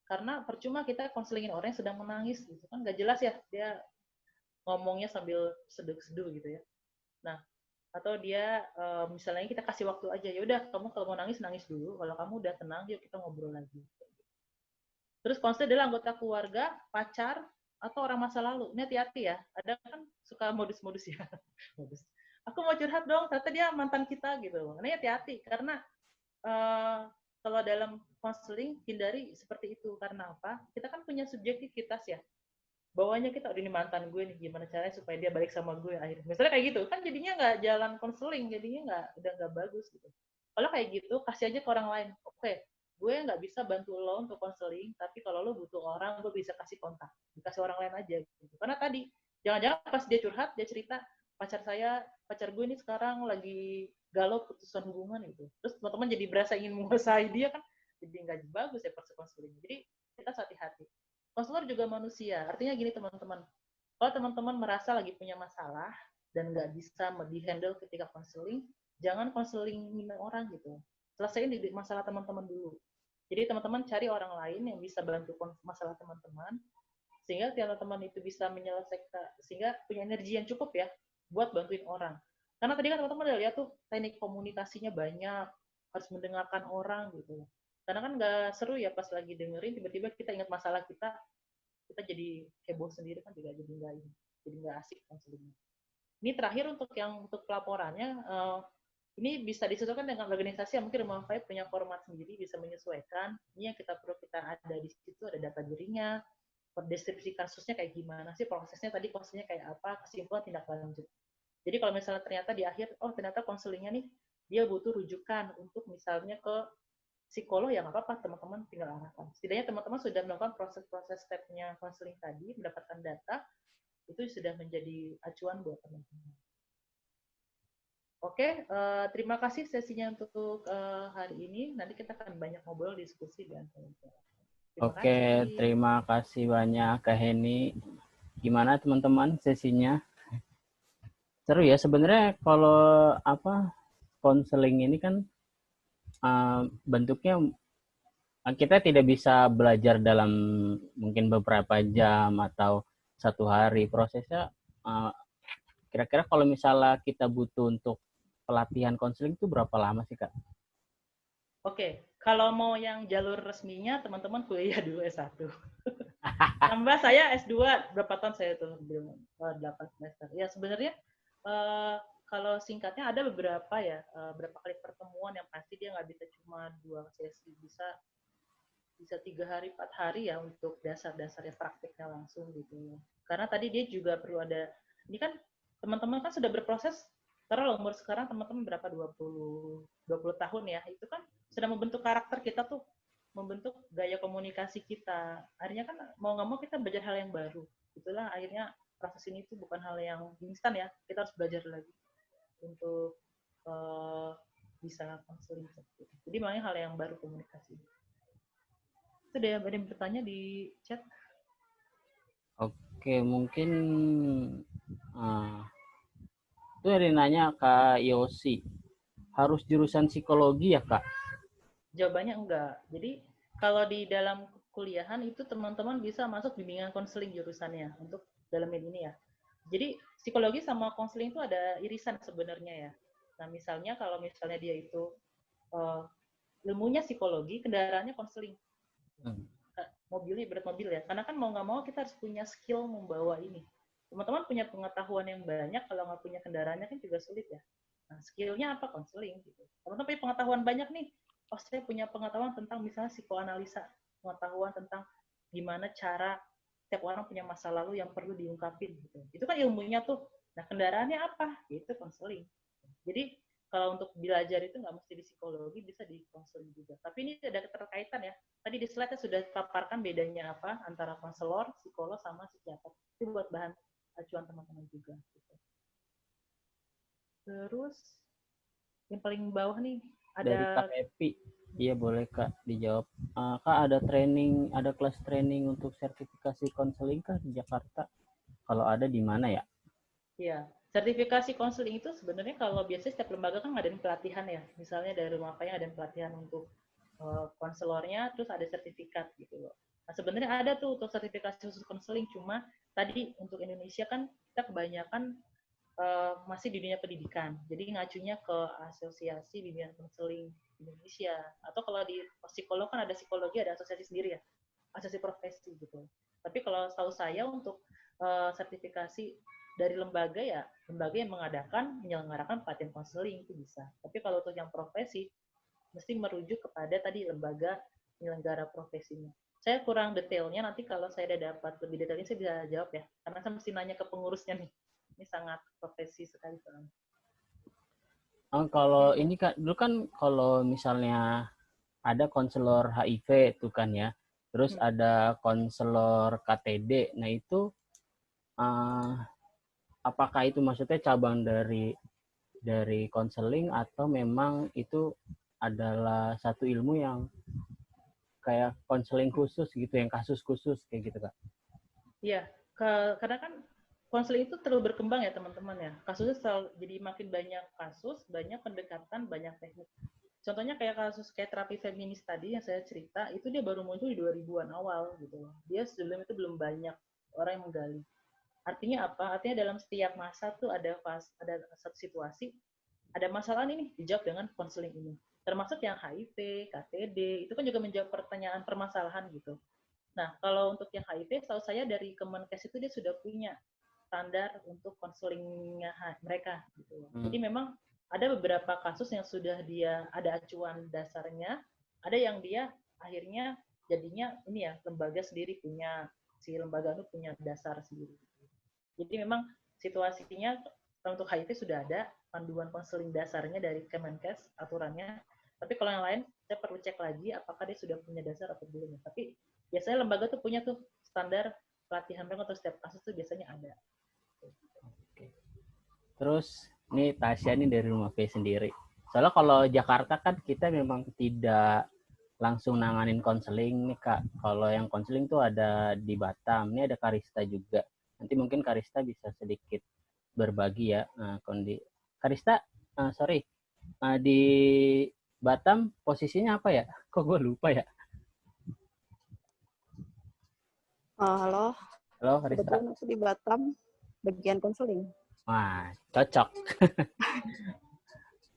Speaker 1: Karena percuma kita konselingin orang yang sedang menangis gitu kan, nggak jelas ya dia ngomongnya sambil seduh-seduh gitu ya. Nah atau dia misalnya kita kasih waktu aja, ya udah kamu kalau mau nangis nangis dulu, kalau kamu udah tenang yuk kita ngobrol lagi. Terus konselor adalah anggota keluarga, pacar, atau orang masa lalu. Ini hati-hati ya, ada kan suka modus-modus ya. Modus. Aku mau curhat dong, ternyata dia mantan kita gitu. Ini hati-hati karena kalau dalam konseling hindari seperti itu. Karena apa? Kita kan punya subjektivitas ya. Bawahnya kita, oh ini mantan gue nih, gimana caranya supaya dia balik sama gue akhirnya. Misalnya kayak gitu, kan jadinya nggak jalan konseling, jadinya udah nggak bagus gitu. Kalau kayak gitu, kasih aja ke orang lain. Oke, gue nggak bisa bantu lo untuk konseling, tapi kalau lo butuh orang, gue bisa kasih kontak. Dikasih orang lain aja. Gitu. Karena tadi, jangan-jangan pas dia curhat, dia cerita, pacar gue ini sekarang lagi galau putusan hubungan gitu. Terus teman-teman jadi berasa ingin menguasai dia kan, jadi nggak bagus ya pas konseling. Jadi kita hati-hati. Konselor juga manusia, artinya gini teman-teman, kalau teman-teman merasa lagi punya masalah dan nggak bisa di-handle ketika konseling, jangan konselingin orang gitu. Selesaiin masalah teman-teman dulu. Jadi teman-teman cari orang lain yang bisa bantu masalah teman-teman, sehingga teman-teman itu bisa menyelesaikan, sehingga punya energi yang cukup ya buat bantuin orang. Karena tadi kan teman-teman udah lihat tuh teknik komunikasinya banyak, harus mendengarkan orang gitu. Karena kan nggak seru ya pas lagi dengerin tiba-tiba kita ingat masalah kita jadi heboh sendiri kan juga jadi nggak asik konselingnya. Ini terakhir untuk pelaporannya, ini bisa disesuaikan dengan organisasi yang mungkin Rumah Faid punya format sendiri, bisa menyesuaikan. Ini yang kita perlu kita ada di situ, ada data dirinya, deskripsi kasusnya kayak gimana sih, prosesnya tadi konselnya kayak apa, kesimpulan tindak lanjut. Jadi kalau misalnya ternyata di akhir, oh ternyata konselingnya nih, dia butuh rujukan untuk misalnya ke psikolog, ya nggak apa-apa, teman-teman tinggal arahkan. Setidaknya teman-teman sudah melakukan proses-proses stepnya konseling tadi, mendapatkan data, itu sudah menjadi acuan buat teman-teman. Oke, terima kasih sesinya untuk hari ini. Nanti kita akan banyak ngobrol, diskusi, dan teman-teman. Terima
Speaker 2: Oke,
Speaker 1: kasih.
Speaker 2: terima kasih banyak Kak Heni. Gimana teman-teman sesinya? Seru ya sebenarnya kalau konseling ini kan bentuknya kita tidak bisa belajar dalam mungkin beberapa jam atau satu hari. Prosesnya kira-kira kalau misalnya kita butuh untuk pelatihan konseling itu berapa lama sih Kak?
Speaker 1: Oke, kalau mau yang jalur resminya, teman-teman kuliah dulu S1. Tambah saya S2, berapa tahun saya tuh? 8 semester. Ya sebenarnya kalau singkatnya ada beberapa ya, beberapa kali pertemuan yang pasti dia nggak bisa cuma 2 sesi, bisa 3 hari 4 hari ya untuk dasar-dasarnya praktiknya langsung gitu. Karena tadi dia juga perlu ada, ini kan teman-teman kan sudah berproses, karena umur sekarang teman-teman berapa, 20 tahun ya, itu kan sudah membentuk karakter kita tuh, membentuk gaya komunikasi kita. Akhirnya kan mau nggak mau kita belajar hal yang baru. Itulah akhirnya proses ini tuh bukan hal yang instan ya, kita harus belajar lagi untuk bisa konseling. Jadi makanya hal yang baru komunikasi. Itu deh, ada yang bertanya di chat.
Speaker 2: Oke, mungkin itu yang nanya Kak Yosi. Harus jurusan psikologi ya Kak?
Speaker 1: Jawabannya enggak. Jadi kalau di dalam kuliahan itu teman-teman bisa masuk bimbingan konseling jurusannya untuk dalam ini ya. Jadi psikologi sama konseling itu ada irisan sebenarnya ya. Nah misalnya kalau misalnya dia itu uh, ilmunya psikologi, kendaraannya konseling. Mobilnya berat mobil ya. Karena kan mau nggak mau kita harus punya skill membawa ini. Teman-teman punya pengetahuan yang banyak, kalau nggak punya kendaraannya kan juga sulit ya. Nah, skillnya apa? Konseling. Gitu. Teman-teman punya pengetahuan banyak nih. Oh, saya punya pengetahuan tentang misalnya psikoanalisa, pengetahuan tentang gimana cara setiap orang punya masa lalu yang perlu diungkapin. Gitu. Itu kan ilmunya tuh. Nah, kendaraannya apa? Itu konseling. Jadi kalau untuk belajar itu nggak mesti di psikologi, bisa di konseling juga. Tapi ini ada keterkaitan ya. Tadi di slide sudah paparkan bedanya apa antara konselor, psikolog, sama psikiater. Itu buat bahan acuan teman-teman juga. Gitu. Terus yang paling bawah nih
Speaker 2: Dari Kak
Speaker 1: ada,
Speaker 2: Epi. Iya boleh Kak dijawab. Kak ada training, ada kelas training untuk sertifikasi konseling Kak di Jakarta? Kalau ada di mana ya?
Speaker 1: ya, sertifikasi konseling itu sebenarnya kalau biasanya setiap lembaga kan ngadain pelatihan ya. Misalnya dari Rumah Kaya ada pelatihan untuk konselornya, terus ada sertifikat gitu loh. Nah sebenarnya ada tuh untuk sertifikasi khusus konseling, cuma tadi untuk Indonesia kan kita kebanyakan masih di dunia pendidikan. Jadi ngacunya ke asosiasi bimbingan konseling Indonesia. Atau kalau di psikolog kan ada psikologi, ada asosiasi sendiri ya, asosiasi profesi gitu. Tapi kalau tahu saya untuk sertifikasi dari lembaga ya, lembaga yang mengadakan, menyelenggarakan pelatihan konseling itu bisa. Tapi kalau untuk yang profesi, mesti merujuk kepada tadi lembaga penyelenggara profesinya. Saya kurang detailnya, nanti kalau saya udah dapat lebih detailnya saya bisa jawab ya. Karena saya mesti nanya ke pengurusnya nih. Ini sangat profesi sekali soalnya.
Speaker 2: Kalau ini Kak, dulu kan kalau misalnya ada konselor HIV itu kan ya, terus
Speaker 1: Hmm.
Speaker 2: ada konselor KTD. Nah itu uh, apakah itu maksudnya cabang dari konseling atau memang itu adalah satu ilmu yang kayak konseling khusus gitu, yang kasus khusus kayak gitu Kak?
Speaker 1: Iya, karena kan konseling itu terlalu berkembang ya teman-teman ya. Kasusnya selalu, jadi makin banyak kasus, banyak pendekatan, banyak teknik. Contohnya kayak kasus kayak terapi feminis tadi yang saya cerita, itu dia baru muncul di 2000-an awal gitu loh. Dia sebelum itu belum banyak orang yang menggali. Artinya apa? Artinya dalam setiap masa tuh ada satu situasi, ada masalah ini dijawab dengan konseling ini. Termasuk yang HIV, KTD, itu kan juga menjawab pertanyaan permasalahan gitu. Nah, kalau untuk yang HIV, setahu saya dari Kemenkes itu dia sudah punya standar untuk konselingnya mereka gitu. Jadi memang ada beberapa kasus yang sudah dia ada acuan dasarnya, ada yang dia akhirnya jadinya ini ya lembaga sendiri punya, si lembaga itu punya dasar sendiri. Jadi memang situasinya untuk HIV sudah ada panduan konseling dasarnya dari Kemenkes aturannya. Tapi kalau yang lain saya perlu cek lagi apakah dia sudah punya dasar atau belum. Tapi biasanya lembaga tuh punya tuh standar pelatihan mereka untuk setiap kasus tuh biasanya ada.
Speaker 2: Oke. Terus nih Tasya nih dari Rumah V sendiri. Soalnya kalau Jakarta kan kita memang tidak langsung nanganin konseling nih Kak. Kalau yang konseling tuh ada di Batam. Ini ada Karista juga. Nanti mungkin Karista bisa sedikit berbagi ya. Karista, sorry. Di Batam posisinya apa ya? Kok gue lupa ya?
Speaker 3: Halo.
Speaker 2: Halo Karista.
Speaker 3: Kebetulan aku di Batam, bagian konseling.
Speaker 2: Wah, cocok.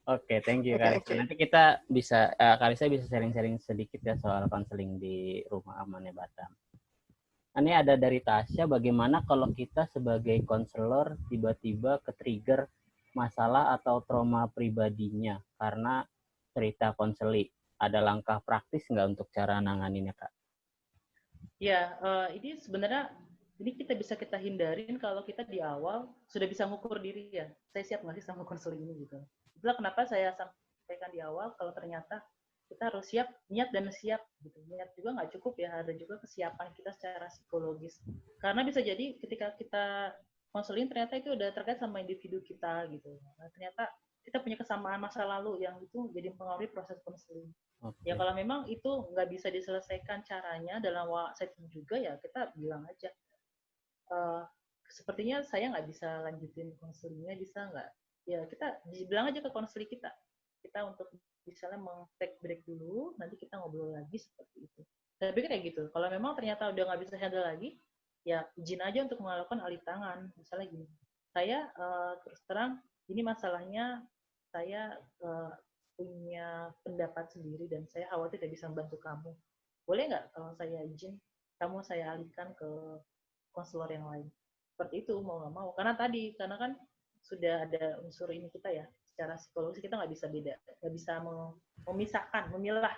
Speaker 2: Oke, thank you Karista. Nanti kita bisa, Karista bisa sharing-sharing sedikit ya soal konseling di Rumah Amannya Batam. Ini ada dari Tasya, bagaimana kalau kita sebagai konselor tiba-tiba ke-trigger masalah atau trauma pribadinya karena cerita konseling. Ada langkah praktis nggak untuk cara nanganinnya, Kak?
Speaker 1: Ya, ini sebenarnya ini kita hindarin kalau kita di awal sudah bisa mengukur diri ya. Saya siap nggak sih sama konseling ini gitu. Itulah kenapa saya sampaikan di awal kalau ternyata kita harus siap, niat dan siap gitu. Niat juga nggak cukup ya, ada juga kesiapan kita secara psikologis. Karena bisa jadi ketika kita konseling ternyata itu udah terkait sama individu kita gitu. Nah, ternyata kita punya kesamaan masa lalu yang itu jadi mempengaruhi proses konseling.
Speaker 2: Okay.
Speaker 1: Ya kalau memang itu nggak bisa diselesaikan caranya dalam setting juga ya kita bilang aja sepertinya saya nggak bisa lanjutin konselingnya, bisa nggak ya kita bilang aja ke konseling kita untuk misalnya take break dulu, nanti kita ngobrol lagi seperti itu. Tapi kayak gitu, kalau memang ternyata udah nggak bisa handle lagi ya izin aja untuk melakukan alih tangan. Misalnya gini, saya terus terang ini masalahnya saya punya pendapat sendiri dan saya khawatir tidak bisa membantu kamu. Boleh nggak kalau saya izin kamu saya alihkan ke konselor yang lain? Seperti itu mau nggak mau. Karena kan sudah ada unsur ini kita ya, secara psikologis kita nggak bisa beda, nggak bisa memisahkan, memilah.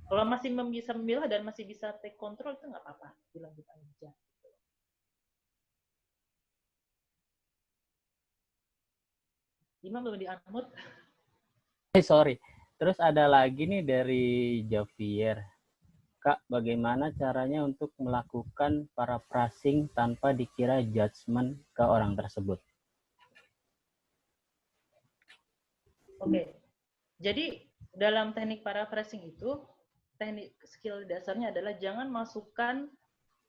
Speaker 1: Kalau masih bisa memilah dan masih bisa take control itu nggak apa-apa, bilang gitu aja. Gimana belum di-unmute?
Speaker 2: Sorry. Terus ada lagi nih dari Javier. Kak, bagaimana caranya untuk melakukan paraphrasing tanpa dikira judgement ke orang tersebut?
Speaker 1: Oke. Jadi dalam teknik paraphrasing itu, teknik skill dasarnya adalah jangan masukkan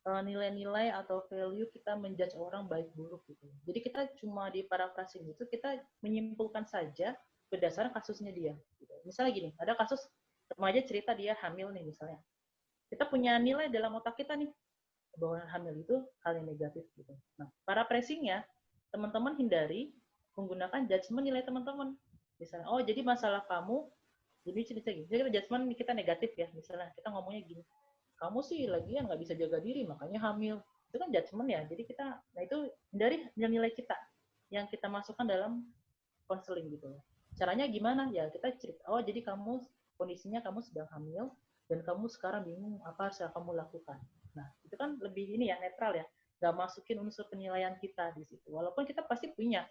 Speaker 1: nilai-nilai atau value kita menjudge orang baik buruk gitu. Jadi kita cuma di paraphrasing itu kita menyimpulkan saja berdasarkan kasusnya dia. Misalnya gini, ada kasus remaja cerita dia hamil nih misalnya. Kita punya nilai dalam otak kita nih bahwa hamil itu hal yang negatif gitu. Nah, paraphrasingnya teman-teman hindari menggunakan judgement nilai teman-teman. Misalnya, oh jadi masalah kamu, jadi cerita gini, jadi judgement kita negatif ya. Misalnya kita ngomongnya gini, kamu sih lagian nggak bisa jaga diri makanya hamil, itu kan judgement ya. Jadi kita, nah itu dari nilai kita yang kita masukkan dalam konseling gitu. Caranya gimana ya, kita cerita, oh jadi kamu kondisinya kamu sedang hamil dan kamu sekarang bingung apa harus kamu lakukan. Nah itu kan lebih ini ya, netral ya, nggak masukin unsur penilaian kita di situ. Walaupun kita pasti punya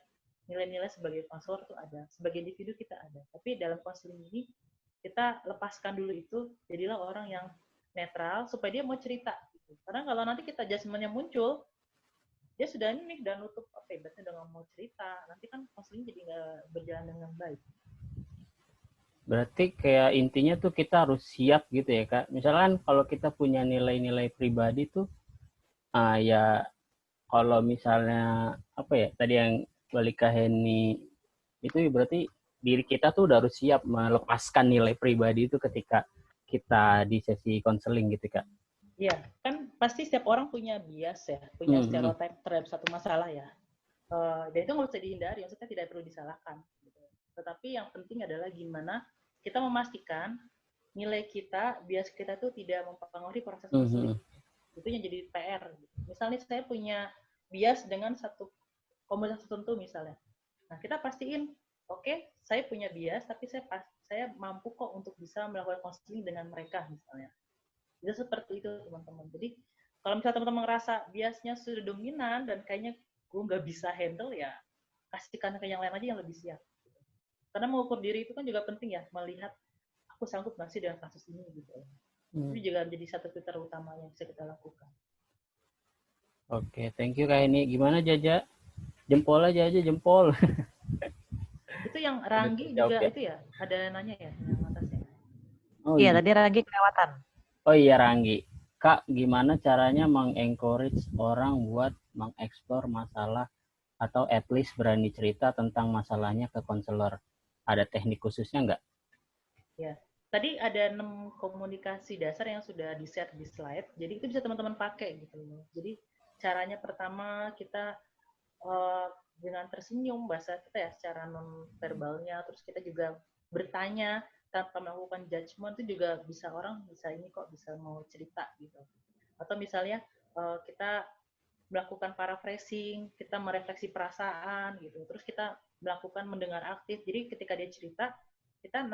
Speaker 1: nilai-nilai sebagai konselor tuh ada, sebagai individu kita ada, tapi dalam konseling ini kita lepaskan dulu itu, jadilah orang yang netral supaya dia mau cerita. Karena kalau nanti kita judgement-nya muncul, dia sudah ini dan nutup apa berarti udah nggak mau cerita, nanti kan konseling jadi nggak berjalan dengan baik.
Speaker 2: Berarti kayak intinya tuh kita harus siap gitu ya Kak. Misalkan kalau kita punya nilai-nilai pribadi tuh, ya kalau misalnya apa ya tadi yang balik ke Henny itu berarti diri kita tuh udah harus siap melepaskan nilai pribadi itu ketika kita di sesi konseling gitu Kak.
Speaker 1: Iya, kan pasti setiap orang punya bias ya, punya stereotip terhadap satu masalah ya. Dan itu nggak usah dihindari, maksudnya tidak perlu disalahkan. Gitu. Tetapi yang penting adalah gimana kita memastikan nilai kita, bias kita tuh tidak mempengaruhi proses konseling. Itu yang jadi PR. Gitu. Misalnya saya punya bias dengan satu komunitas tertentu misalnya. Nah kita pastiin, oke, saya punya bias, tapi saya mampu kok untuk bisa melakukan konseling dengan mereka misalnya. Itu seperti itu teman-teman. Jadi kalau misalnya teman-teman ngerasa biasnya sudah dominan dan kayaknya gue nggak bisa handle, ya kasihkan ke yang lain aja yang lebih siap. Karena mengukur diri itu kan juga penting ya, melihat aku sanggup nggak sih dengan kasus ini gitu. Itu juga menjadi satu filter utama yang bisa kita lakukan.
Speaker 2: Oke, thank you Kak ini. Gimana Jaja? Jempol aja jempol.
Speaker 1: Itu yang Ranggi juga ya? Itu ya, ada nanya ya yang atasnya.
Speaker 4: Oh, iya, tadi Ranggi kelewatan.
Speaker 2: Oh iya Ranggi. Kak, gimana caranya mengencourage orang buat mengeksplor masalah atau at least berani cerita tentang masalahnya ke konselor? Ada teknik khususnya nggak?
Speaker 1: Ya, tadi ada 6 komunikasi dasar yang sudah di-share di slide. Jadi itu bisa teman-teman pakai gitu. Jadi caranya pertama kita dengan tersenyum, bahasa kita ya secara non-verbalnya, terus kita juga bertanya tanpa melakukan judgement, itu juga bisa orang bisa ini kok bisa mau cerita gitu. Atau misalnya kita melakukan paraphrasing, kita merefleksi perasaan gitu, terus kita melakukan mendengar aktif. Jadi ketika dia cerita, kita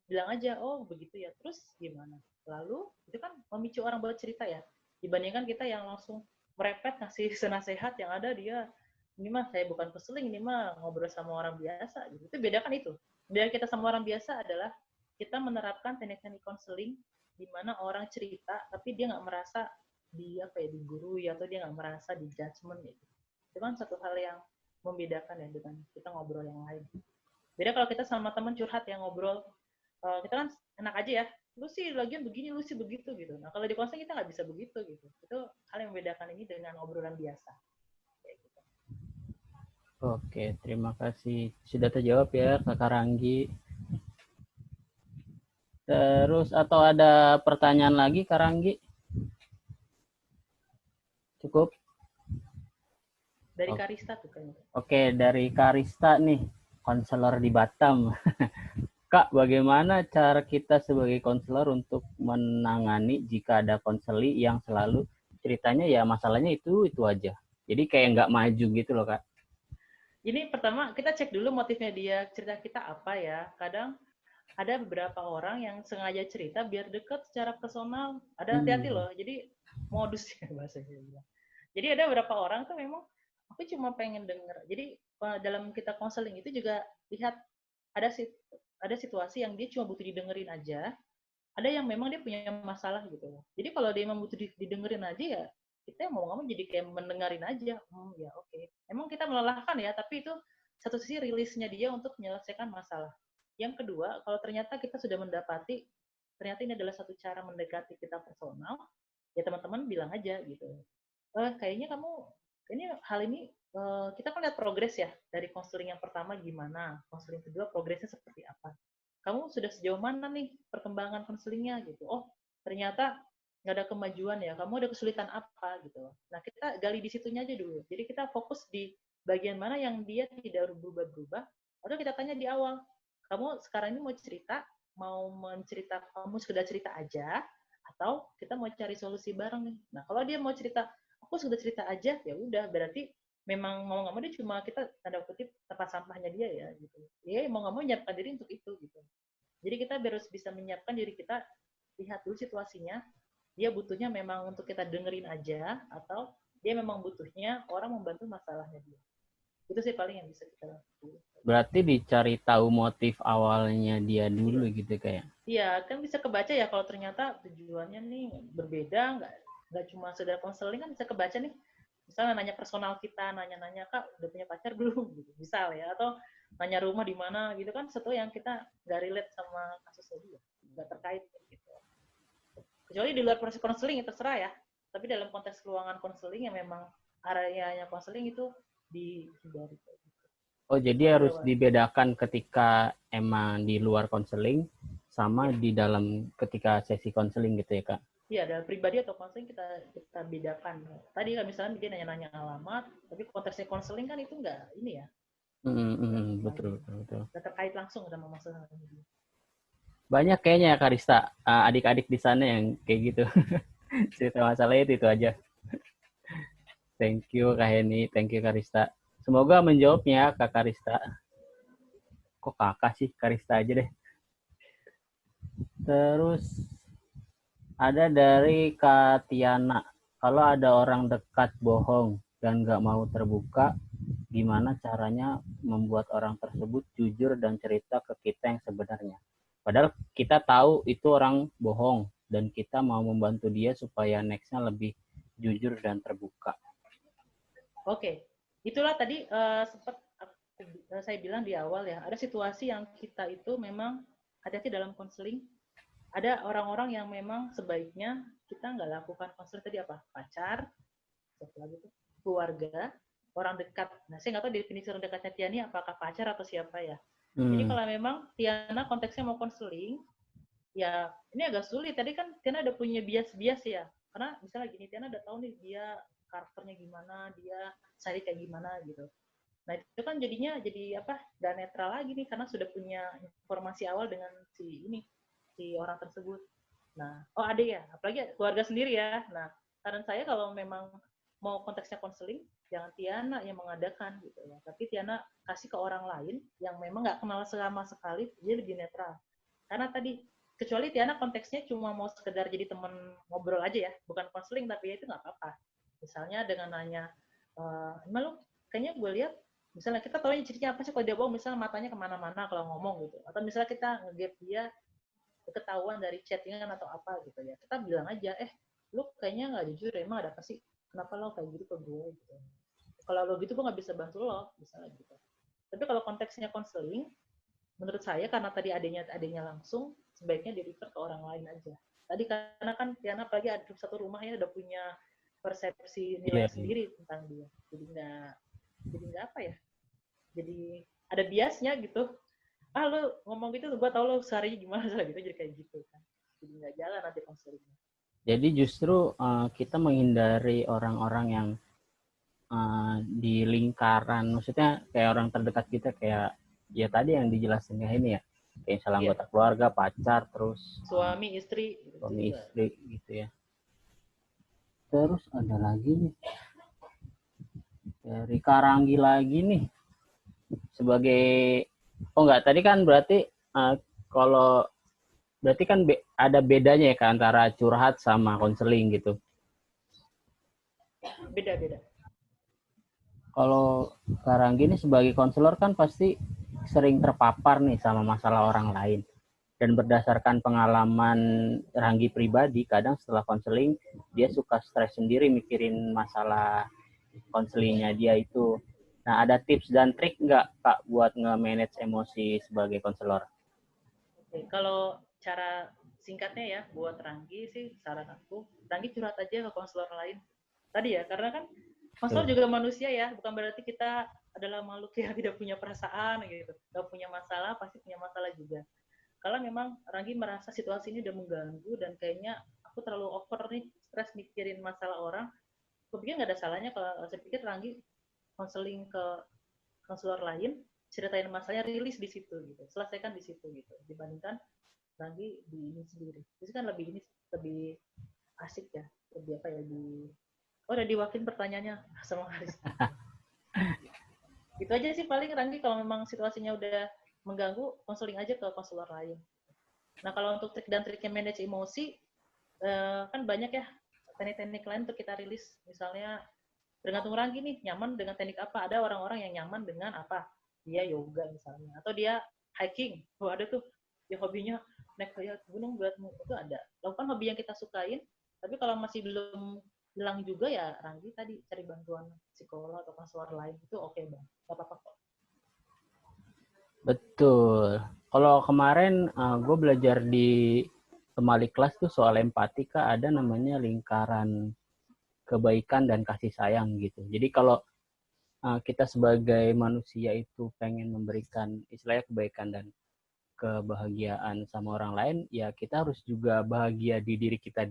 Speaker 1: bilang aja, oh begitu ya, terus gimana? Lalu itu kan memicu orang buat cerita ya, dibandingkan kita yang langsung merepet ngasih senasehat yang ada dia, ini mah saya bukan konseling, ini mah ngobrol sama orang biasa gitu. Itu bedakan itu. Beda kita sama orang biasa adalah kita menerapkan teknik-teknik konseling di mana orang cerita tapi dia nggak merasa digurui atau dia nggak merasa di judgement gitu. Itu kan satu hal yang membedakan ya dengan kita ngobrol yang lain. Beda kalau kita sama teman curhat yang ngobrol, kita kan enak aja ya, lu sih lagian begini, lu sih begitu gitu. Nah kalau di konseling kita nggak bisa begitu gitu. Itu hal yang membedakan ini dengan obrolan biasa.
Speaker 2: Oke, terima kasih. Sudah terjawab ya Kakak Ranggi. Terus atau ada pertanyaan lagi Kak Ranggi? Cukup?
Speaker 1: Dari Karista tuh kayaknya.
Speaker 2: Oke, dari Karista nih, konselor di Batam. Kak, bagaimana cara kita sebagai konselor untuk menangani jika ada konseli yang selalu ceritanya ya masalahnya itu aja. Jadi kayak nggak maju gitu loh Kak.
Speaker 1: Ini pertama kita cek dulu motifnya dia, cerita kita apa ya. Kadang ada beberapa orang yang sengaja cerita biar dekat secara personal. Ada hati-hati loh. Jadi modus ya bahasanya. Jadi ada beberapa orang tuh memang aku cuma pengen denger. Jadi dalam kita konseling itu juga lihat ada situasi yang dia cuma butuh didengerin aja. Ada yang memang dia punya masalah gitu loh. Jadi kalau dia memang butuh didengerin aja ya kita mau nggak mau jadi kayak mendengarin aja. Ya oke. Emang kita melelahkan ya, tapi itu satu sisi rilisnya dia untuk menyelesaikan masalah. Yang kedua, kalau ternyata kita sudah mendapati ternyata ini adalah satu cara mendekati kita personal, ya teman-teman bilang aja gitu. Kayaknya kamu ini hal ini kita kan lihat progres ya dari konseling yang pertama gimana, konseling kedua progresnya seperti apa. Kamu sudah sejauh mana nih perkembangan konselingnya gitu. Oh ternyata nggak ada kemajuan ya, kamu ada kesulitan apa gitu. Nah kita gali di situnya aja dulu. Jadi kita fokus di bagian mana yang dia tidak berubah-berubah, atau kita tanya di awal, kamu sekarang ini mau cerita, mau mencerita, kamu sekedar cerita aja, atau kita mau cari solusi bareng nih. Nah kalau dia mau cerita, aku sudah cerita aja, ya udah berarti memang mau nggak mau dia cuma kita tanda kutip tempat sampahnya dia ya gitu. Dia mau nggak mau menyiapkan diri untuk itu gitu. Jadi kita harus bisa menyiapkan diri kita, lihat dulu situasinya, dia butuhnya memang untuk kita dengerin aja atau dia memang butuhnya orang membantu masalahnya dia. Itu sih paling yang bisa kita lakukan.
Speaker 2: Berarti dicari tahu motif awalnya dia dulu gitu kayak.
Speaker 1: Iya, kan bisa kebaca ya kalau ternyata tujuannya nih berbeda, nggak cuma sekedar konseling kan bisa kebaca nih. Misalnya nanya personal kita, nanya-nanya Kak udah punya pacar belum gitu. Misal ya, atau nanya rumah di mana gitu kan, sesuatu yang kita nggak relate sama kasusnya dia, nggak terkait gitu. Kecuali di luar proses konseling ya terserah ya. Tapi dalam konteks ruangan konseling yang memang areanya konseling itu dihindari.
Speaker 2: Oh, jadi harus dibedakan ketika emang di luar konseling sama di dalam ketika sesi konseling gitu ya, Kak?
Speaker 1: Iya, dalam pribadi atau konseling kita bedakan. Tadi kan misalnya dia nanya-nanya alamat, tapi konteksnya konseling kan itu enggak ini ya, enggak
Speaker 2: Betul,
Speaker 1: lagi
Speaker 2: betul, betul.
Speaker 1: enggak terkait langsung sama masalah ini.
Speaker 2: Banyak kayaknya ya Karista, adik-adik di sana yang kayak gitu. Cerita masalahnya itu aja. Thank you Kak Heni, thank you Karista. Semoga menjawabnya Kak Karista. Kok kakak sih, Karista aja deh. Terus ada dari Kak Tiana. Kalau ada orang dekat bohong dan nggak mau terbuka, gimana caranya membuat orang tersebut jujur dan cerita ke kita yang sebenarnya? Padahal kita tahu itu orang bohong dan kita mau membantu dia supaya nextnya lebih jujur dan terbuka.
Speaker 1: Oke, itulah tadi sempat saya bilang di awal ya, ada situasi yang kita itu memang hati-hati dalam konseling. Ada orang-orang yang memang sebaiknya kita nggak lakukan konseling tadi apa? Pacar, satu lagi tuh keluarga, orang dekat. Nah, saya nggak tahu definisi orang dekatnya Tiani apakah pacar atau siapa ya. Jadi kalau memang Tiana konteksnya mau konseling, ya ini agak sulit. Tadi kan Tiana udah punya bias-bias ya. Karena misalnya gini, Tiana udah tahu nih dia karakternya gimana, dia cari kayak gimana gitu. Nah itu kan jadinya jadi apa? Gak netral lagi nih karena sudah punya informasi awal dengan si orang tersebut. Nah, oh ada ya, apalagi keluarga sendiri ya. Nah, saran saya kalau memang mau konteksnya konseling, jangan Tiana yang mengadakan gitu ya. Tapi Tiana kasih ke orang lain yang memang nggak kenal sama sekali, dia lebih netral. Karena tadi kecuali Tiana konteksnya cuma mau sekedar jadi teman ngobrol aja ya, bukan konseling tapi ya itu nggak apa-apa. Misalnya dengan nanya, emang lu kayaknya gue lihat misalnya kita tahu cirinya apa sih kalau dia bohong, misalnya matanya kemana-mana kalau ngomong gitu, atau misalnya kita nge-gap dia ketahuan dari chattingan atau apa gitu ya, kita bilang aja, lu kayaknya nggak jujur ya, emang ada apa sih, kenapa lo kayak gitu ke gue gitu, kalau lo gitu gue nggak bisa bantu lo misalnya gitu. Tapi kalau konteksnya konseling, menurut saya karena tadi adanya langsung, sebaiknya di refer ke orang lain aja. Tadi karena kan Tiana apalagi ada satu rumahnya udah punya persepsi nilai sendiri tentang dia, jadi nggak apa ya, jadi ada biasnya gitu. Lu ngomong gitu gue tau lo seharinya gimana gitu, jadi kayak gitu kan, jadi nggak jalan nanti konselingnya.
Speaker 2: Jadi justru kita menghindari orang-orang yang di lingkaran, maksudnya kayak orang terdekat kita, kayak ya tadi yang dijelasin kayak ini ya, kayak misalnya anggota keluarga, pacar, terus
Speaker 1: suami istri
Speaker 2: gitu ya. Terus ada lagi nih dari Karanggi lagi nih, sebagai tadi kan berarti kalau berarti kan ada bedanya ya antara curhat sama konseling gitu.
Speaker 1: Beda.
Speaker 2: Kalau Karanggi ini sebagai konselor kan pasti sering terpapar nih sama masalah orang lain. Dan berdasarkan pengalaman Ranggi pribadi, kadang setelah konseling dia suka stres sendiri mikirin masalah konselingnya dia itu. Nah, ada tips dan trik nggak Kak buat nge-manage emosi sebagai konselor?
Speaker 1: Oke, kalau cara singkatnya ya buat Ranggi sih, saran aku Ranggi curhat aja ke konselor lain tadi ya, karena kan konselor juga manusia ya, bukan berarti kita adalah makhluk yang tidak punya perasaan gitu, gak punya masalah, pasti punya masalah juga. Kalau memang Ranggi merasa situasi ini udah mengganggu dan kayaknya aku terlalu over nih, stres mikirin masalah orang, aku pikir nggak ada salahnya kalau saya pikir Ranggi konseling ke konselor lain, ceritain masalahnya, rilis di situ gitu, selesaikan di situ gitu, dibandingkan Ranggi di ini sendiri. Jadi kan lebih asik ya, lebih apa ya, udah diwakilin pertanyaannya sama Haris. Itu aja sih paling Ranggi, kalau memang situasinya udah mengganggu, konseling aja ke konselor lain. Nah kalau untuk trik dan triknya manage emosi, kan banyak ya teknik-teknik lain untuk kita rilis. Misalnya tergantung Ranggi nih, nyaman dengan teknik apa. Ada orang-orang yang nyaman dengan apa, dia yoga misalnya, atau dia hiking. Ada tuh dia hobinya naik kayak gunung buat itu ada. Lakukan hobi yang kita sukain, tapi kalau masih belum hilang juga ya Ranggi tadi cari bantuan psikolog atau konselor lain, itu oke bang, gak apa-apa kok.
Speaker 2: Betul. Kalau kemarin gue belajar di Temali kelas tuh soal empati, Kak, ada namanya lingkaran kebaikan dan kasih sayang gitu. Jadi kalau kita sebagai manusia itu pengen memberikan istilahnya kebaikan dan kebahagiaan sama orang lain, ya kita harus juga bahagia di diri kita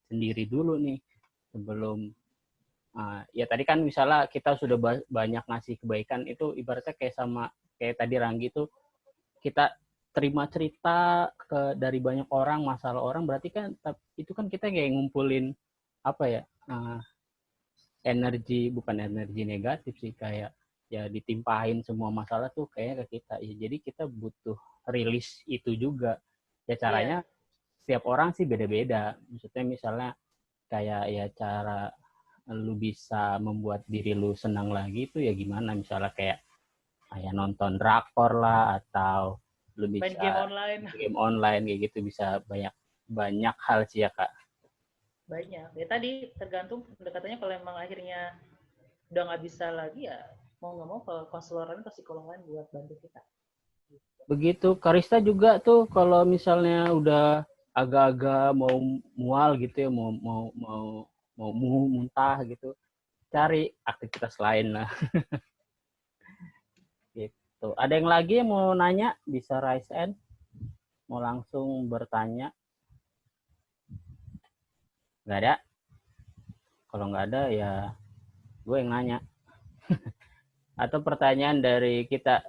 Speaker 2: sendiri dulu nih sebelum ya tadi kan misalnya kita sudah banyak ngasih kebaikan, itu ibaratnya kayak tadi Ranggi tuh, kita terima cerita dari banyak orang, masalah orang, berarti kan itu kan kita kayak ngumpulin apa ya, bukan energi negatif sih, kayak ya ditimpahin semua masalah tuh kayaknya ke kita ya, jadi kita butuh rilis itu juga ya. Caranya setiap orang sih beda-beda, maksudnya misalnya kayak ya cara lu bisa membuat diri lu senang lagi itu ya gimana, misalnya kayak nonton drakor lah, atau lu
Speaker 1: Main
Speaker 2: bisa game online kayak gitu, bisa banyak hal sih ya Kak.
Speaker 1: Banyak ya, tadi tergantung pendekatannya. Kalau emang akhirnya udah nggak bisa lagi, ya mau nggak mau ke konseloran atau psikolog lain buat bantu kita.
Speaker 2: Begitu Karista juga tuh, kalau misalnya udah agak-agak mau mual gitu ya, mau muntah gitu, cari aktivitas lain lah. Gitu. Ada yang lagi yang mau nanya, bisa raise hand, mau langsung bertanya. Nggak ada? Kalau nggak ada ya gue yang nanya. Atau pertanyaan dari kita.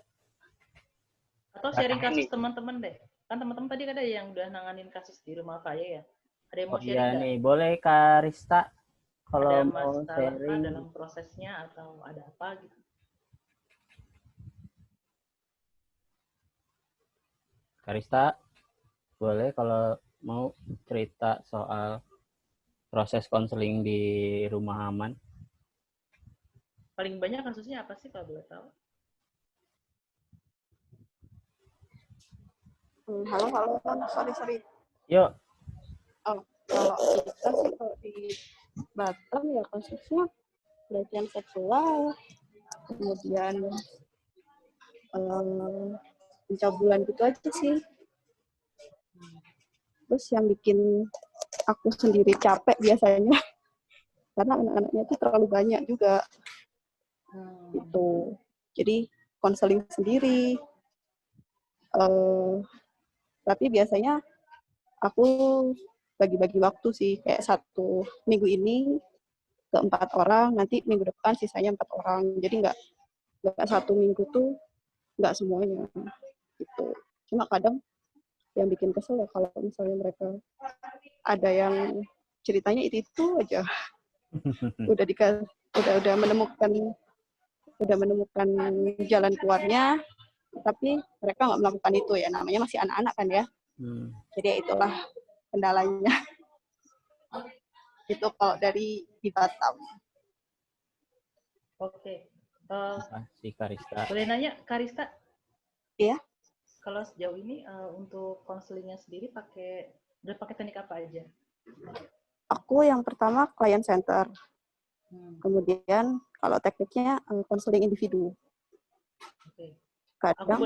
Speaker 1: Atau sharing kasus teman-teman deh. Kan teman-teman tadi ada yang udah nanganin kasus di rumah Kaya ya. Ada yang mau sharing nggak?
Speaker 2: Nih, boleh Karista kalau
Speaker 1: Ada
Speaker 2: mau
Speaker 1: masalah
Speaker 2: sharing
Speaker 1: dalam prosesnya atau ada apa gitu?
Speaker 2: Karista, boleh kalau mau cerita soal proses konseling di rumah aman.
Speaker 1: Paling banyak kasusnya apa sih kalau boleh tahu?
Speaker 3: Halo, sorry.
Speaker 2: Yuk.
Speaker 3: Oh, kalau kita sih kalau di Batam ya kasusnya pelecehan seksual, kemudian pencabulan gitu aja sih. Terus yang bikin aku sendiri capek biasanya, karena anak-anaknya itu terlalu banyak juga. Gitu. Jadi konseling sendiri. Tapi biasanya aku bagi-bagi waktu sih, kayak 1 minggu ini ke 4 orang, nanti minggu depan sisanya 4 orang. Jadi nggak 1 minggu tuh nggak semuanya gitu. Cuma kadang yang bikin kesel ya kalau misalnya mereka ada yang ceritanya itu aja udah menemukan jalan keluarnya, tapi mereka nggak melakukan itu ya, namanya masih anak-anak kan ya. Jadi itulah kendalanya. Itu kalau di Batam.
Speaker 1: Oke.
Speaker 2: Si Karista.
Speaker 1: Boleh nanya, Karista?
Speaker 3: Iya.
Speaker 1: Kalau sejauh ini untuk konselingnya sendiri udah pakai teknik apa aja?
Speaker 3: Aku yang pertama client center. Kemudian kalau tekniknya konseling individu.
Speaker 1: Oke.
Speaker 3: Kadang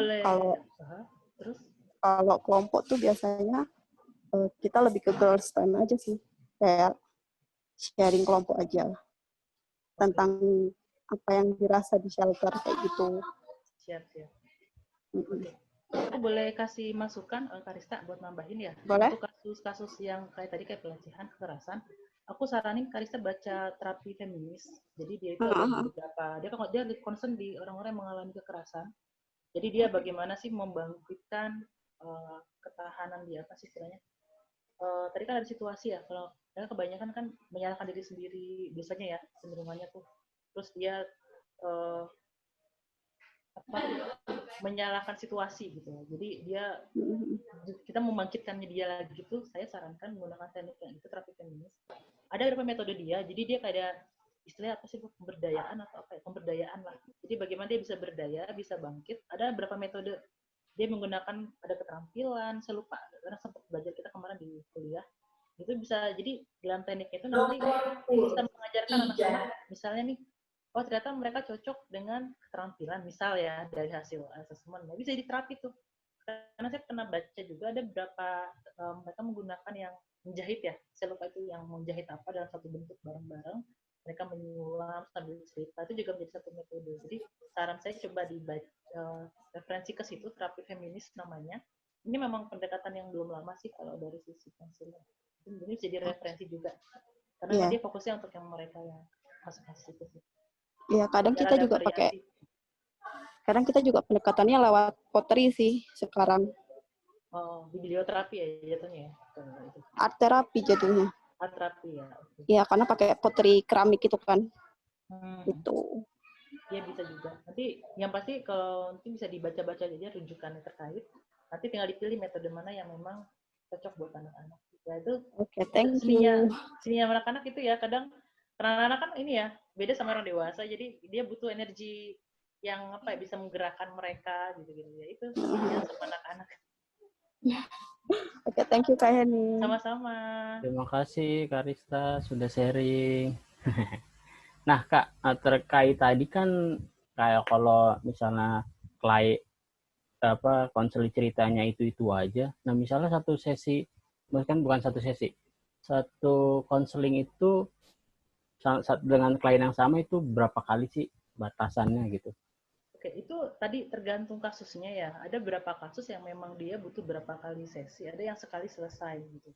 Speaker 3: kalau kelompok tuh biasanya kita lebih ke girls time aja sih, kayak sharing kelompok aja tentang apa yang dirasa di shelter kayak gitu.
Speaker 1: Siap. Aku boleh kasih masukan Karista buat nambahin ya?
Speaker 3: Boleh.
Speaker 1: Untuk kasus-kasus yang kayak tadi, kayak pelecehan, kekerasan, aku saranin Karista baca terapi feminis. Jadi dia itu ada beberapa, dia concern di orang-orang yang mengalami kekerasan. Jadi dia bagaimana sih membangkitkan ketahanan dia, apa sih istilahnya? Tadi kan ada situasi ya, kalau kebanyakan kan menyalahkan diri sendiri biasanya ya, cenderungannya tuh. Terus dia menyalahkan situasi gitu. Jadi kita membangkitkannya dia lagi gitu. Saya sarankan menggunakan teknik yang itu, terapi feminis. Ada beberapa metode dia. Jadi dia kayak istilahnya apa sih, pemberdayaan atau apa ya, pemberdayaan lah. Jadi bagaimana dia bisa berdaya, bisa bangkit. Ada beberapa metode. Dia menggunakan, ada keterampilan, saya lupa karena sempat belajar kita kemarin di kuliah. Itu bisa, jadi dalam tekniknya itu nanti bisa mengajarkan anak-anak, misalnya nih, oh ternyata mereka cocok dengan keterampilan, misal ya dari hasil asesmen, bisa jadi terapi tuh. Karena saya pernah baca juga ada beberapa mereka menggunakan yang menjahit ya, saya lupa itu yang menjahit apa, dalam satu bentuk bareng-bareng, mereka menyulam sambil cerita, itu juga menjadi satu metode. Jadi saran saya coba dibaca referensi ke situ, terapi feminis namanya. ini memang pendekatan yang belum lama sih kalau dari sisi konselor. Ini jadi referensi juga. Karena
Speaker 3: Iya.
Speaker 1: dia fokusnya untuk yang mereka yang kasus-kasus itu sih.
Speaker 3: Iya, kadang
Speaker 1: Biar
Speaker 3: kita
Speaker 1: ada
Speaker 3: juga pakai,
Speaker 1: variasi.
Speaker 3: kadang kita juga pendekatannya lewat pottery sih sekarang.
Speaker 1: Oh, biblioterapi ya jatuhnya ya. Itu.
Speaker 3: Art terapi jadinya.
Speaker 1: Art terapi ya. Okay.
Speaker 3: Iya, karena pakai pottery keramik itu kan. Itu.
Speaker 1: Iya bisa juga. Nanti yang pasti kalau nanti bisa dibaca-baca aja rujukannya terkait. Nanti tinggal dipilih metode mana yang memang cocok buat anak-anak. Ya itu
Speaker 3: Oke, thank
Speaker 1: seninya
Speaker 3: you.
Speaker 1: anak-anak itu ya kadang karena anak-anak kan ini ya beda sama orang dewasa, jadi dia butuh energi yang apa ya bisa menggerakkan mereka gitu-gitu ya, itu seninya sama anak-anak.
Speaker 3: Oke, thank you Kak Heni.
Speaker 1: Sama-sama.
Speaker 2: Terima kasih Kak Rista sudah sharing. Nah Kak, terkait tadi kan kayak kalau misalnya klien konseling ceritanya itu aja. Nah misalnya satu sesi, bahkan bukan satu sesi, satu konseling itu dengan klien yang sama itu berapa kali sih batasannya gitu?
Speaker 1: Oke, itu tadi tergantung kasusnya ya. Ada beberapa kasus yang memang dia butuh berapa kali sesi, ada yang sekali selesai gitu.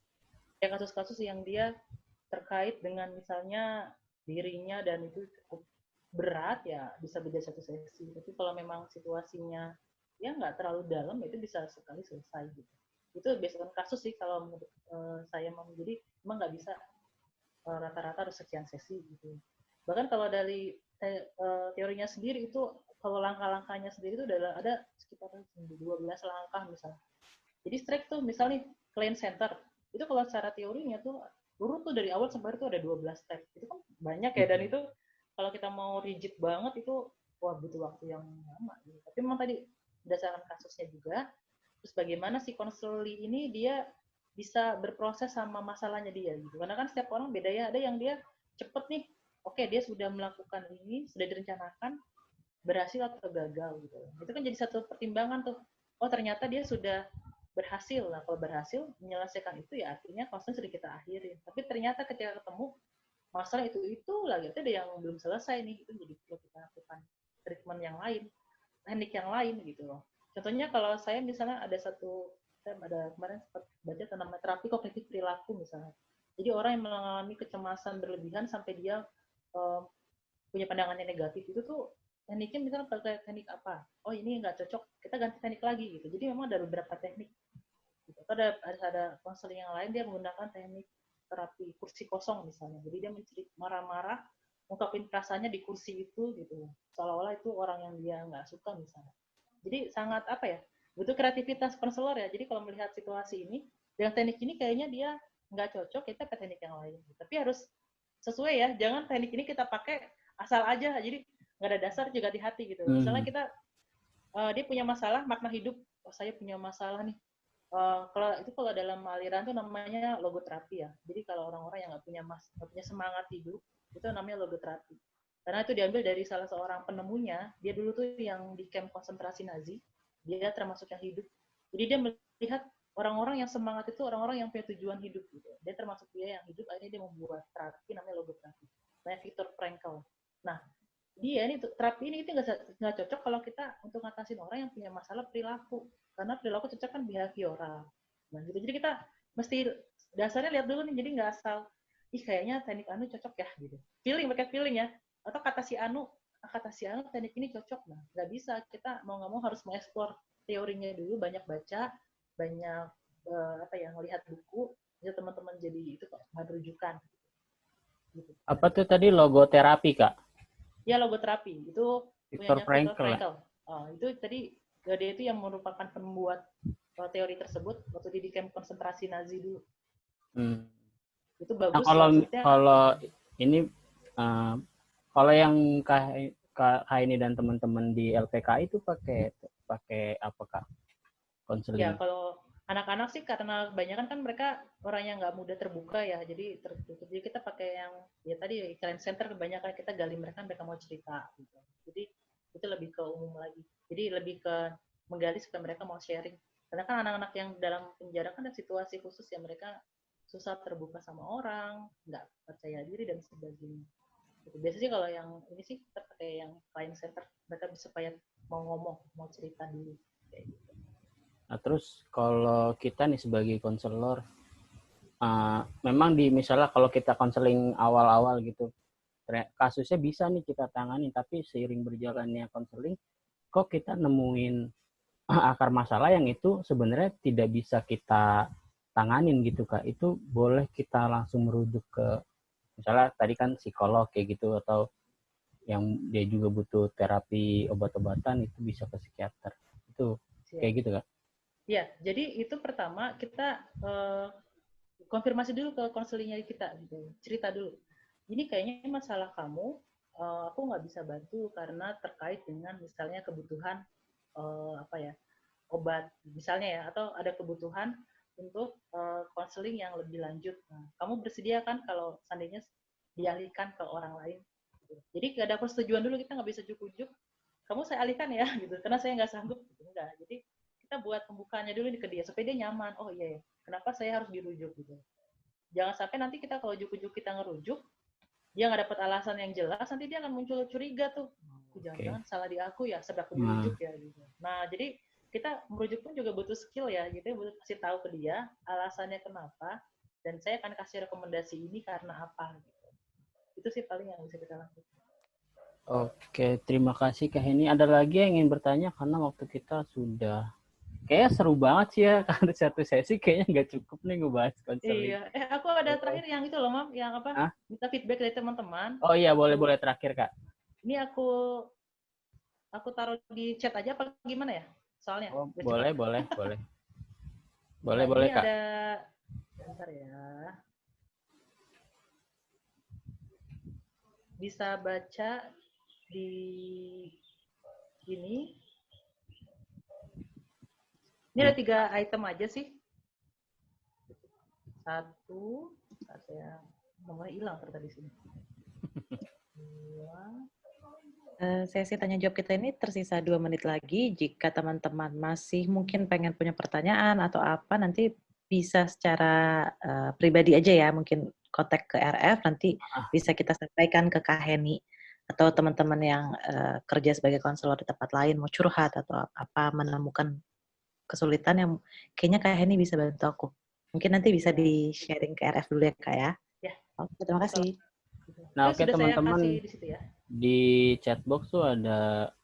Speaker 1: Ya kasus-kasus yang dia terkait dengan misalnya dirinya dan itu cukup berat ya bisa beda satu sesi. Tapi kalau memang situasinya ya nggak terlalu dalam itu bisa sekali selesai gitu. Itu berdasarkan kasus sih kalau menurut saya jadi emang nggak bisa rata-rata harus sekian sesi gitu. Bahkan kalau dari teorinya sendiri itu kalau langkah-langkahnya sendiri itu ada sekitar 12 langkah misalnya. Jadi strike tuh misalnya client center itu kalau secara teorinya tuh urut tuh dari awal sampai itu ada 12 step. Itu kan banyak ya, dan itu kalau kita mau rigid banget itu wah butuh waktu yang lama gitu. Tapi memang tadi berdasarkan kasusnya juga, terus bagaimana si konseli ini dia bisa berproses sama masalahnya dia gitu. Karena kan setiap orang beda ya, ada yang dia cepet nih, oke dia sudah melakukan ini, sudah direncanakan, berhasil atau gagal gitu. Itu kan jadi satu pertimbangan tuh. Oh ternyata dia sudah berhasil. Nah kalau berhasil menyelesaikan itu ya artinya konsen sudah kita akhirin. Tapi ternyata ketika ketemu masalah itu lagi itu ada yang belum selesai nih, itu jadi perlu kita lakukan treatment yang lain, teknik yang lain gitu loh. Contohnya kalau saya misalnya saya ada kemarin sempat baca tentang terapi kognitif perilaku misalnya. Jadi orang yang mengalami kecemasan berlebihan sampai dia punya pandangannya negatif itu tuh tekniknya misalnya pakai teknik apa? Oh ini nggak cocok, kita ganti teknik lagi gitu. Jadi memang ada beberapa teknik. Gitu. Ada konseling yang lain dia menggunakan teknik terapi kursi kosong misalnya. Jadi dia marah-marah, ungkapin perasaannya di kursi itu gitu. Seolah-olah itu orang yang dia nggak suka misalnya. Jadi sangat apa ya? Butuh kreativitas konselor ya. Jadi kalau melihat situasi ini dengan teknik ini kayaknya dia nggak cocok, kita pakai teknik yang lain. Tapi harus sesuai ya. Jangan teknik ini kita pakai asal aja. Jadi nggak ada dasar juga di hati gitu. Misalnya kita dia punya masalah makna hidup. Oh, saya punya masalah nih. Kalau dalam aliran tuh namanya logoterapi ya. Jadi kalau orang-orang yang nggak punya semangat hidup itu namanya logoterapi. Karena itu diambil dari salah seorang penemunya. Dia dulu tuh yang di camp konsentrasi Nazi. Dia termasuk yang hidup. Jadi dia melihat orang-orang yang semangat itu orang-orang yang punya tujuan hidup gitu. Dia termasuk dia yang hidup. Akhirnya dia membuat terapi namanya logoterapi. Namanya Viktor Frankl. Nah, dia ini terapi ini itu nggak cocok kalau kita untuk ngatasin orang yang punya masalah perilaku, karena perilaku cocok kan behavioral. Nah gitu, jadi kita mesti dasarnya lihat dulu nih, jadi nggak asal ih kayaknya teknik anu cocok ya gitu, pakai feeling ya, atau kata si anu teknik ini cocok. Nah nggak bisa, kita mau nggak mau harus mengeksplor teorinya dulu, banyak baca, banyak melihat buku, jadi teman-teman jadi itu kok bahan rujukan gitu.
Speaker 2: Apa tuh tadi logoterapi Kak?
Speaker 1: Ya logoterapi itu
Speaker 2: Viktor
Speaker 1: punyanya Viktor
Speaker 2: Frankl.
Speaker 1: Frankl. Itu tadi dia itu yang merupakan pembuat teori tersebut waktu di camp konsentrasi Nazi dulu. Itu bagus.
Speaker 2: Nah kalau ini kalau yang Kak ini dan teman-teman di LPK itu pakai apa Kak? Konseling.
Speaker 1: Ya kalau anak-anak sih karena kebanyakan kan mereka orang yang nggak mudah terbuka ya, jadi tertutup. Jadi kita pakai yang ya tadi client center, kebanyakan kita gali mereka mau cerita gitu. Jadi itu lebih ke umum lagi. Jadi lebih ke menggali supaya mereka mau sharing. Karena kan anak-anak yang dalam penjara kan ada situasi khusus ya, mereka susah terbuka sama orang, nggak percaya diri dan sebagainya. Biasanya sih kalau yang ini sih kita pakai yang client center, mereka supaya mau ngomong, mau cerita dulu kayak gitu.
Speaker 2: Nah, terus kalau kita nih sebagai konselor, memang misalnya kalau kita konseling awal-awal gitu, kasusnya bisa nih kita tangani, tapi seiring berjalannya konseling, kok kita nemuin akar masalah yang itu sebenarnya tidak bisa kita tanganin gitu Kak. Itu boleh kita langsung merujuk ke, misalnya tadi kan psikolog kayak gitu, atau yang dia juga butuh terapi obat-obatan, itu bisa ke psikiater. Itu kayak gitu Kak.
Speaker 1: Ya, jadi itu pertama kita konfirmasi dulu ke konselingnya kita gitu, cerita dulu. Ini kayaknya masalah kamu, aku nggak bisa bantu karena terkait dengan misalnya kebutuhan obat misalnya ya, atau ada kebutuhan untuk konseling yang lebih lanjut. Nah, kamu bersedia kan kalau seandainya dialihkan ke orang lain? Jadi nggak ada persetujuan dulu, kita nggak bisa ujuk-ujuk kamu saya alihkan ya gitu karena saya nggak sanggup gitu. Enggak, jadi kita buat pembukaannya dulu ke dia supaya dia nyaman. Oh iya ya, kenapa saya harus dirujuk gitu. Jangan sampai nanti kita kalau ujuk-ujuk kita ngerujuk, dia nggak dapat alasan yang jelas, nanti dia akan muncul curiga tuh. Jangan-jangan salah di aku ya, sebab aku dirujuk ya gitu. Nah, jadi kita merujuk pun juga butuh skill ya, gitu ya, butuh kasih tahu ke dia alasannya kenapa, dan saya akan kasih rekomendasi ini karena apa. Gitu. Itu sih paling yang bisa kita lakukan.
Speaker 2: Oke, terima kasih Kak Heni. Ada lagi yang ingin bertanya karena waktu kita sudah kayaknya seru banget sih ya, karena satu sesi kayaknya nggak cukup nih ngebahas konseling.
Speaker 1: Iya, aku ada terakhir yang itu loh, Mam, yang apa?
Speaker 2: Hah?
Speaker 1: Minta feedback dari teman-teman.
Speaker 2: Oh iya, boleh terakhir Kak.
Speaker 1: Ini aku taruh di chat aja apa gimana ya? Soalnya.
Speaker 2: Oh, boleh. Boleh
Speaker 1: Ini
Speaker 2: Kak.
Speaker 1: ada, bentar ya. Bisa baca di ini. Ini ada 3 item aja sih. 1, saya nomornya hilang tadi sini. 2.
Speaker 4: Sesi tanya jawab kita ini tersisa 2 menit lagi. Jika teman-teman masih mungkin pengen punya pertanyaan atau apa, nanti bisa secara pribadi aja ya, mungkin kontak ke RF, nanti bisa kita sampaikan ke Kak Heni atau teman-teman yang kerja sebagai konselor di tempat lain, mau curhat atau apa, menemukan kesulitan yang kayaknya Kak Heni bisa bantu aku. Mungkin nanti bisa di-sharing ke RF dulu ya Kak ya.
Speaker 1: Ya.
Speaker 4: Oke, terima kasih.
Speaker 2: Nah, oke teman-teman,
Speaker 1: di situ ya.
Speaker 2: Di chatbox tuh ada.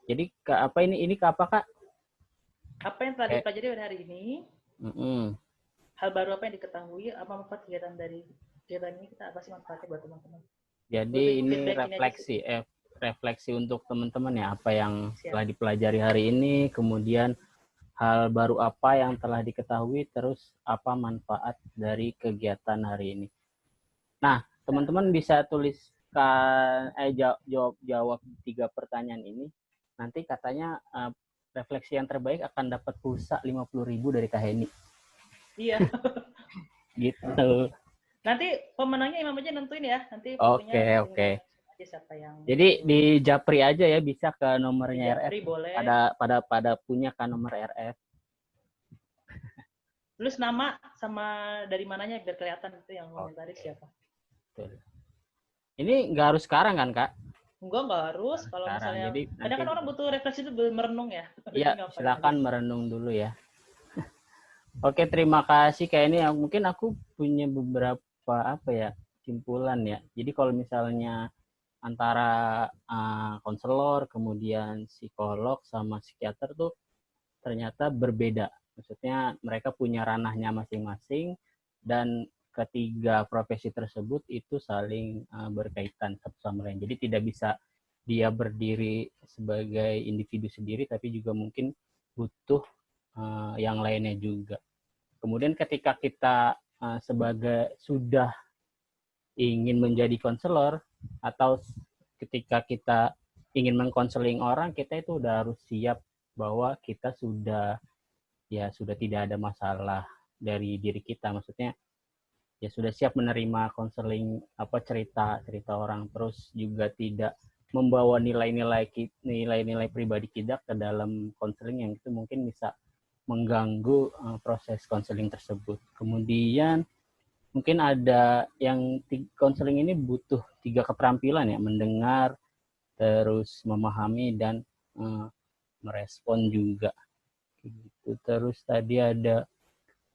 Speaker 2: Jadi apa ini ke apa Kak?
Speaker 1: Apa yang telah dipelajari pada hari ini? Hal baru apa yang diketahui? Apa manfaat kegiatan ini? Kita apa sih manfaatnya buat teman-teman?
Speaker 2: Jadi ini refleksi untuk teman-teman ya, apa yang telah dipelajari hari ini, kemudian hal baru apa yang telah diketahui, terus apa manfaat dari kegiatan hari ini. Nah, teman-teman bisa tuliskan jawab 3 pertanyaan ini. Nanti katanya refleksi yang terbaik akan dapat pulsa 50.000 dari Kak Heni.
Speaker 1: Iya.
Speaker 2: Gitu.
Speaker 1: Nanti pemenangnya Imam aja nentuin ya. Nanti
Speaker 2: Oke.
Speaker 1: Siapa yang
Speaker 2: jadi di Japri aja ya, bisa ke nomornya
Speaker 1: Japri,
Speaker 2: RF.
Speaker 1: Boleh.
Speaker 2: Pada punya kan nomor RF.
Speaker 1: Tulis nama sama dari mananya biar kelihatan itu yang komentari siapa.
Speaker 2: Betul. Ini nggak harus sekarang kan Kak?
Speaker 1: Nggak harus. Kalau misalnya, kadang kan orang butuh refleksi itu merenung ya.
Speaker 2: Iya, silakan merenung dulu ya. Oke, terima kasih. Kayak ini mungkin aku punya beberapa simpulan ya. Jadi kalau misalnya antara konselor, kemudian psikolog sama psikiater tuh ternyata berbeda. Maksudnya mereka punya ranahnya masing-masing dan ketiga profesi tersebut itu saling berkaitan satu sama lain. Jadi tidak bisa dia berdiri sebagai individu sendiri, tapi juga mungkin butuh yang lainnya juga. Kemudian ketika kita sebagai sudah ingin menjadi konselor atau ketika kita ingin mengkonseling orang, kita itu udah harus siap bahwa kita sudah tidak ada masalah dari diri kita. Maksudnya ya sudah siap menerima konseling cerita orang, terus juga tidak membawa nilai-nilai pribadi kita ke dalam konseling yang itu mungkin bisa mengganggu proses konseling tersebut. Kemudian mungkin ada yang konseling ini butuh 3 keterampilan ya, mendengar, terus memahami dan merespon juga gitu. gitu. Terus tadi ada,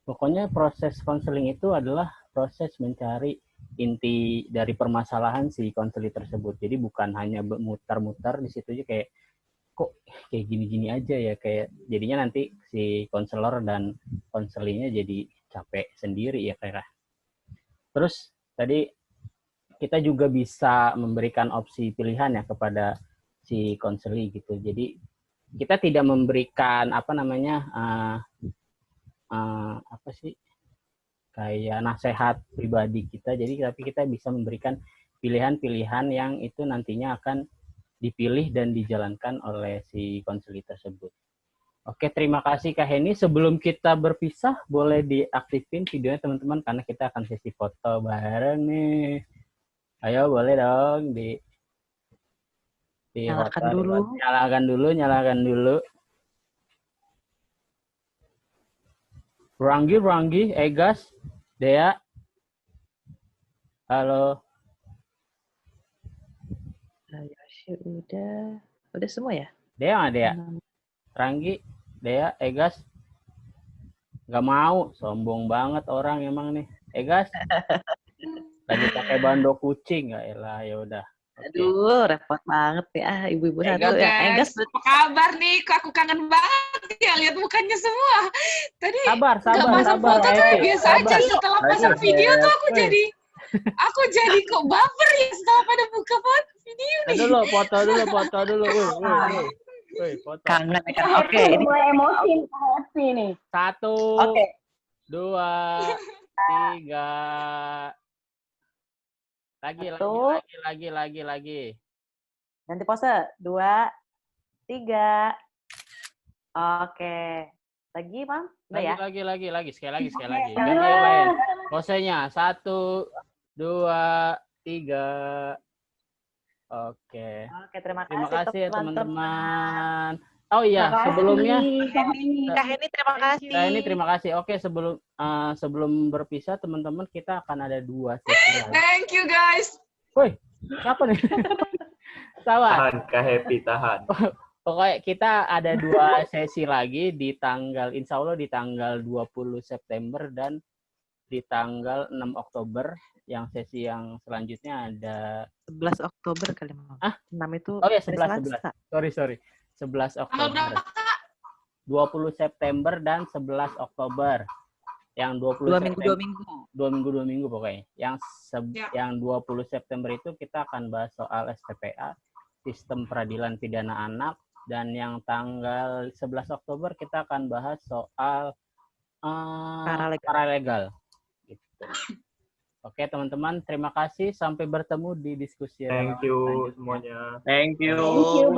Speaker 2: pokoknya proses konseling itu adalah proses mencari inti dari permasalahan si konseling tersebut. Jadi bukan hanya muter-muter di situ aja kayak kok kayak gini-gini aja ya, kayak jadinya nanti si konselor dan konselingnya jadi capek sendiri ya kayak. Terus tadi kita juga bisa memberikan opsi pilihan ya kepada si konseli gitu. Jadi kita tidak memberikan apa namanya apa sih kayak nasihat pribadi kita. Jadi tapi kita bisa memberikan pilihan-pilihan yang itu nantinya akan dipilih dan dijalankan oleh si konseli tersebut. Oke, terima kasih Kak Heni. Sebelum kita berpisah, boleh diaktifin videonya teman-teman karena kita akan sesi foto bareng nih. Ayo boleh dong
Speaker 4: Nyalakan dulu.
Speaker 2: Nyalakan dulu. Ranggi, Egas, Dea. Halo.
Speaker 4: Yoshi udah semua ya?
Speaker 2: Dea nggak Dea? Ranggi, Dea, Egas. Nggak mau, sombong banget orang emang nih. Egas. Lagi pakai bando kucing, nggak elah, ya udah. Okay.
Speaker 4: Aduh, repot banget ya ibu-ibu satu ya.
Speaker 5: Egas, apa kabar nih? Kok aku kangen banget ya lihat mukanya semua. Tadi
Speaker 2: sabar.
Speaker 5: pasang foto tuh biasa aja. Setelah pasang video tuh aku jadi kok baper ya setelah pada buka video nih.
Speaker 2: Foto dulu. Woi, foto.
Speaker 4: Kangen kan. Oke, ini
Speaker 6: mulai emosi happy nih.
Speaker 2: 1,
Speaker 6: Oke.
Speaker 2: 2, 3. Lagi.
Speaker 4: Ganti pose. 2, 3. Oke. Lagi, Mam? Udah ya?
Speaker 2: Lagi. Sekali lagi. Ganti yang lain. Posenya 1, 2, 3. Oke.
Speaker 4: Terima
Speaker 2: kasih ya teman-teman. Oh iya, sebelumnya
Speaker 4: Kak Heni terima kasih.
Speaker 2: Kak Heni terima kasih. Oke, sebelum berpisah teman-teman kita akan ada 2 sesi lagi.
Speaker 5: Thank you guys.
Speaker 2: Woi, siapa nih?
Speaker 7: Tahan, Kak Happy, tahan.
Speaker 2: Pokoknya kita ada 2 sesi lagi di tanggal, insya Allah di tanggal 20 September dan di tanggal 6 Oktober. Yang sesi yang selanjutnya ada
Speaker 4: 11 Oktober kali, Mam. 6 itu
Speaker 2: oh ya 11. Sorry. 11
Speaker 5: Tanggal
Speaker 2: Oktober.
Speaker 5: berapa, Kak?
Speaker 2: 20 September dan 11 Oktober. Yang 20
Speaker 4: 2
Speaker 2: minggu pokoknya. Yang 20 September itu kita akan bahas soal SPPA, sistem peradilan pidana anak, dan yang tanggal 11 Oktober kita akan bahas soal paralegal. Gitu. Oke, teman-teman, terima kasih. Sampai bertemu di diskusi.
Speaker 7: Thank you semuanya.
Speaker 2: Thank you.